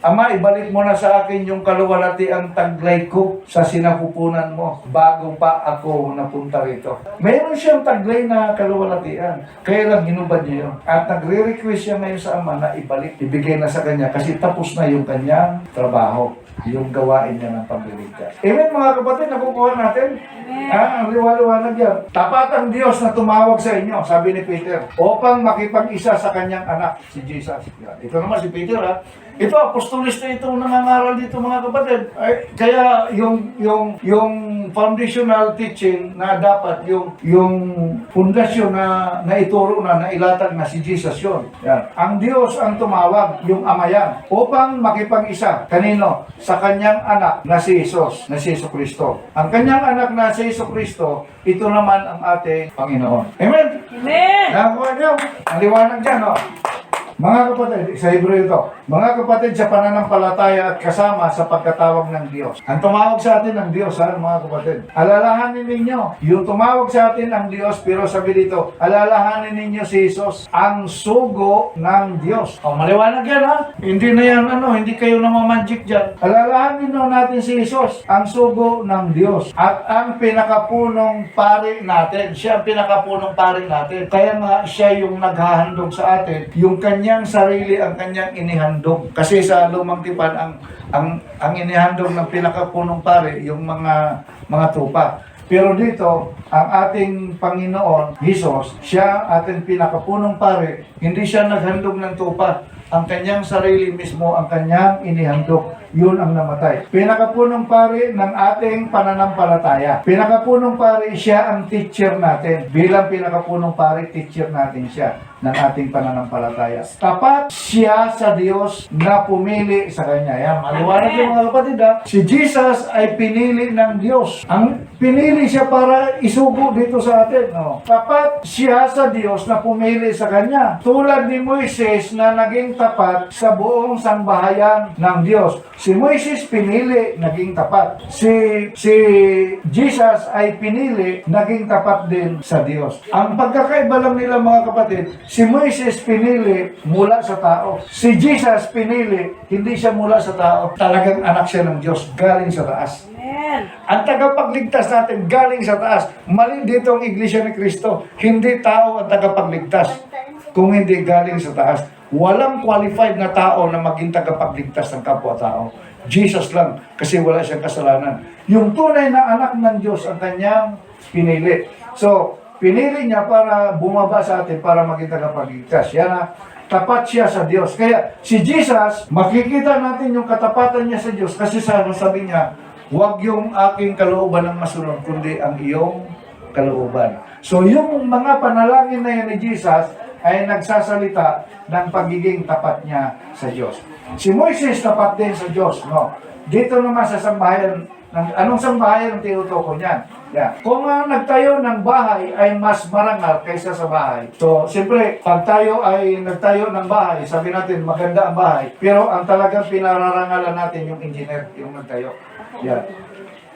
Ama, ibalik mo na sa akin yung kaluwalhati ang taglay ko sa sinapupunan mo bago pa ako napunta rito. Mayroon siyang taglay na kaluwalhatian. Kaya lang hinubad niya yun. At nagre-request siya ngayon sa Ama na ibalik, ibigay na sa kanya kasi tapos na yung kanyang trabaho, yung gawain niya ng pagliligtas. Amen mga kapatid, nakukuha natin? Ang liwaliwanag yan. Tapat ang Diyos na tumawag sa inyo, sabi ni Peter, upang makipag-isa sa kanyang anak, si Jesus. Yan. Ito naman si Peter ha. Ito, apostolis na ito nangangaral dito mga kapatid. Ay, kaya yung foundational teaching na dapat, yung pundasyon na ituro na ilatag na si Jesus yun. Yan. Ang Diyos ang tumawag, yung Ama yan, upang makipag-isa. Kanino? Sa kanyang anak na si Jesus, na si Jesucristo. Ang kanyang anak na si Jesucristo, ito naman ang ating Panginoon. Amen? Amen. Nakakuha niyo? Ang liwanag dyan, no? Mga kapatid, sa Hebreo ito, mga kapatid sa pananampalataya at kasama sa pagkatawag ng Diyos. Ang tumawag sa atin ng Diyos, ha, mga kapatid. Alalahanin ninyo, yung tumawag sa atin ng Diyos, pero sabi dito, alalahanin ninyo si Jesus, ang sugo ng Diyos. O, maliwanag yan, ha? Hindi na yan, hindi kayo namamagic dyan. Alalahanin natin si Jesus, ang sugo ng Diyos. At ang pinakapunong pari natin. Siya ang pinakapunong pari natin. Kaya nga, siya yung naghahandog sa atin, yung kanyang sarili ang kanyang inihandog. Kasi sa lumang tipan, ang inihandog ng pinakapunong pare, yung mga tupa. Pero dito, ang ating Panginoon, Jesus, siya ating pinakapunong pare, hindi siya naghandog ng tupa. Ang kanyang sarili mismo, ang kanyang inihandog, yun ang namatay. Pinakapunong pare ng ating pananampalataya. Pinakapunong pare, siya ang teacher natin. Bilang pinakapunong pare, teacher natin siya ng ating pananampalataya. Tapat siya sa Diyos na pumili sa Kanya. Yan, maliwanag yung mga kapatid ha. Si Jesus ay pinili ng Diyos. Ang pinili siya para isugo dito sa atin. No? Tapat siya sa Diyos na pumili sa Kanya. Tulad ni Moises na naging tapat sa buong sangbahayan ng Diyos. Si Moises pinili, naging tapat. Si Jesus ay pinili, naging tapat din sa Diyos. Ang pagkakaiba lang nila mga kapatid, si Moises pinili mula sa tao. Si Jesus pinili, hindi siya mula sa tao. Talagang anak siya ng Diyos, galing sa taas. Amen. Ang tagapagligtas natin galing sa taas. Mali dito ang Iglesia ni Cristo. Hindi tao ang tagapagligtas, kung hindi galing sa taas. Walang qualified na tao na maging tagapagligtas ng kapwa-tao. Jesus lang, kasi wala siyang kasalanan. Yung tunay na anak ng Diyos ang kanyang pinili. So, pinili niya para bumaba sa atin para maging tagapagligtas. Yan na, tapat siya sa Diyos. Kaya si Jesus, makikita natin yung katapatan niya sa Diyos kasi sabi niya, huwag yung aking kalooban ang masunod, kundi ang iyong kalooban. So yung mga panalangin na yan ni Jesus ay nagsasalita ng pagiging tapat niya sa Diyos. Si Moises tapat din sa Diyos, no? Dito naman sa sambahayan, anong sambahayan ang tinutukoy niyan? Yeah. Kung nagtayo ng bahay ay mas marangal kaysa sa bahay. So, siyempre, pag tayo ay nagtayo ng bahay, sabi natin maganda ang bahay, pero ang talagang pinararangalan natin yung engineer, yung nagtayo. Yeah.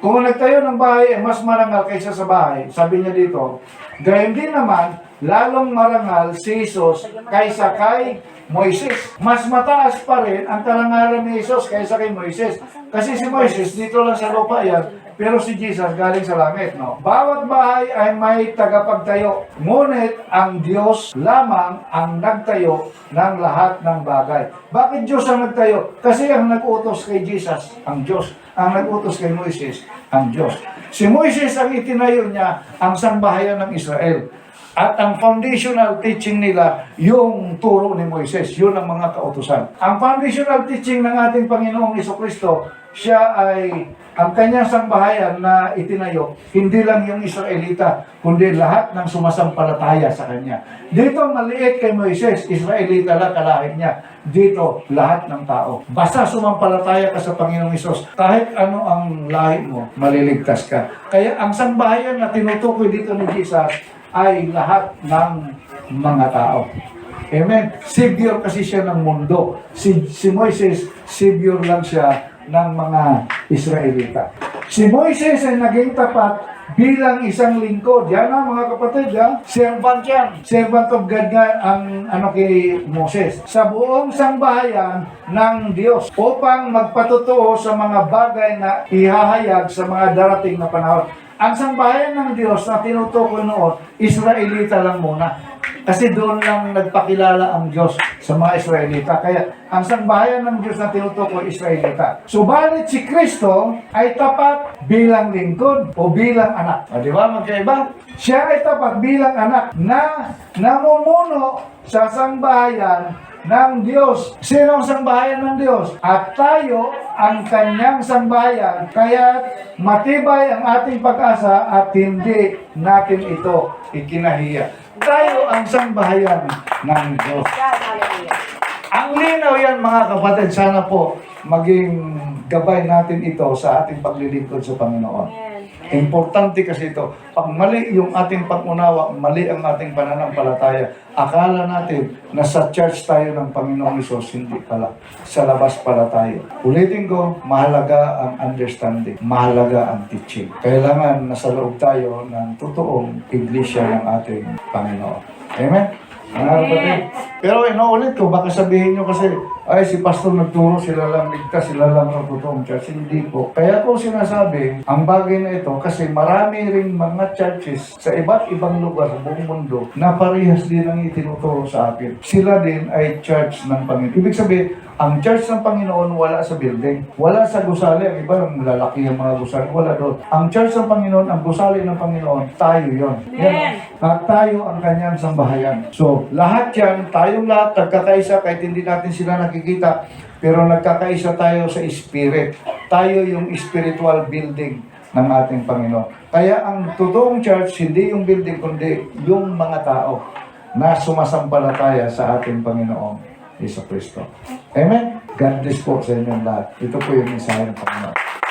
Kung nagtayo ng bahay ay mas marangal kaysa sa bahay, sabi niya dito, gayon din naman, lalong marangal si Jesus kaysa kay Moises. Mas mataas pa rin ang karangalan ni Jesus kaysa kay Moises. Kasi si Moises dito lang sa lupa yan, pero si Jesus galing sa langit, no? Bawat bahay ay may tagapagtayo, ngunit ang Diyos lamang ang nagtayo ng lahat ng bagay. Bakit Diyos ang nagtayo? Kasi ang nag-utos kay Jesus, ang Diyos. Ang nag-utos kay Moises, ang Diyos. Si Moises ang itinayo niya ang sambahayan ng Israel. At ang foundational teaching nila, yung turo ni Moises, yun ang mga kautusan. Ang foundational teaching ng ating Panginoong Jesucristo, siya ay ang kanyang sambahayan na itinayo, hindi lang yung Israelita, kundi lahat ng sumasampalataya sa kanya. Dito maliit kay Moises, Israelita lang kalahin niya. Dito, lahat ng tao. Basta sumampalataya ka sa Panginoong Hesus, kahit ano ang lahi mo, maliligtas ka. Kaya ang sambahayan na tinutukoy dito ni Jesus ay lahat ng mga tao. Amen. Savior kasi siya ng mundo. Si Moises, Savior lang siya ng mga Israelita. Si Moises ay naging tapat bilang isang lingkod. Yan na mga kapatid, ha? Servant yan. Servant of God nga ang kay Moses. Sa buong sangbahayan ng Diyos upang magpatotoo sa mga bagay na ihahayag sa mga darating na panahon. Ang sangbahayan ng Diyos na tinutukoy noon, Israelita lang muna. Kasi doon lang nagpakilala ang Diyos sa mga Israelita. Kaya ang sangbahayan ng Diyos na tinutukoy, Israelita. Subalit si Kristo ay tapat bilang lingkod o bilang anak. O, di ba magkaiba? Siya ay tapat bilang anak na namumuno sa sangbahayan ng Diyos. Sino ang sangbahayan ng Diyos? At tayo ang kanyang sangbahayan. Kaya matibay ang ating pag-asa at hindi natin ito ikinahiya. Tayo ang sangbahayan ng Diyos. God, hallelujah. Ang linaw yan mga kapatid. Sana po maging gabay natin ito sa ating paglilingkod sa Panginoon. Amen. Importante kasi ito. Pag mali yung ating pag-unawa, mali ang ating pananampalataya, akala natin na sa church tayo ng Panginoong Hesus, hindi pala. Sa labas pala tayo. Ulitin ko, mahalaga ang understanding. Mahalaga ang teaching. Kailangan nasa loob tayo ng totoong iglesia ng ating Panginoon. Amen? Mga kapatid. Pero inuulit ko, baka sabihin nyo kasi, ay si pastor nagturo, sila lang ligtas, sila lang ang totoong church. Hindi po. Kaya ko sinasabi, ang bagay na ito, kasi marami ring mga churches sa iba't ibang lugar sa buong mundo na parehas din ang itinuturo sa akin. Sila din ay church ng Panginoon. Ibig sabihin, ang church ng Panginoon wala sa building. Wala sa gusali. Ang iba, lalaki ang mga gusali. Wala doon. Ang church ng Panginoon, ang gusali ng Panginoon, tayo yon. Amen. At tayo ang kanyang sambahayan. So, lahat yan, tayong lahat, nagkakaisa kahit hindi natin sila nakikita, pero nagkakaisa tayo sa spirit. Tayo yung spiritual building ng ating Panginoon. Kaya ang totoong church, hindi yung building, kundi yung mga tao na sumasampalataya sa ating Panginoong Jesucristo. Amen? God bless po sa inyong lahat. Ito po yung mensahe ng Panginoon.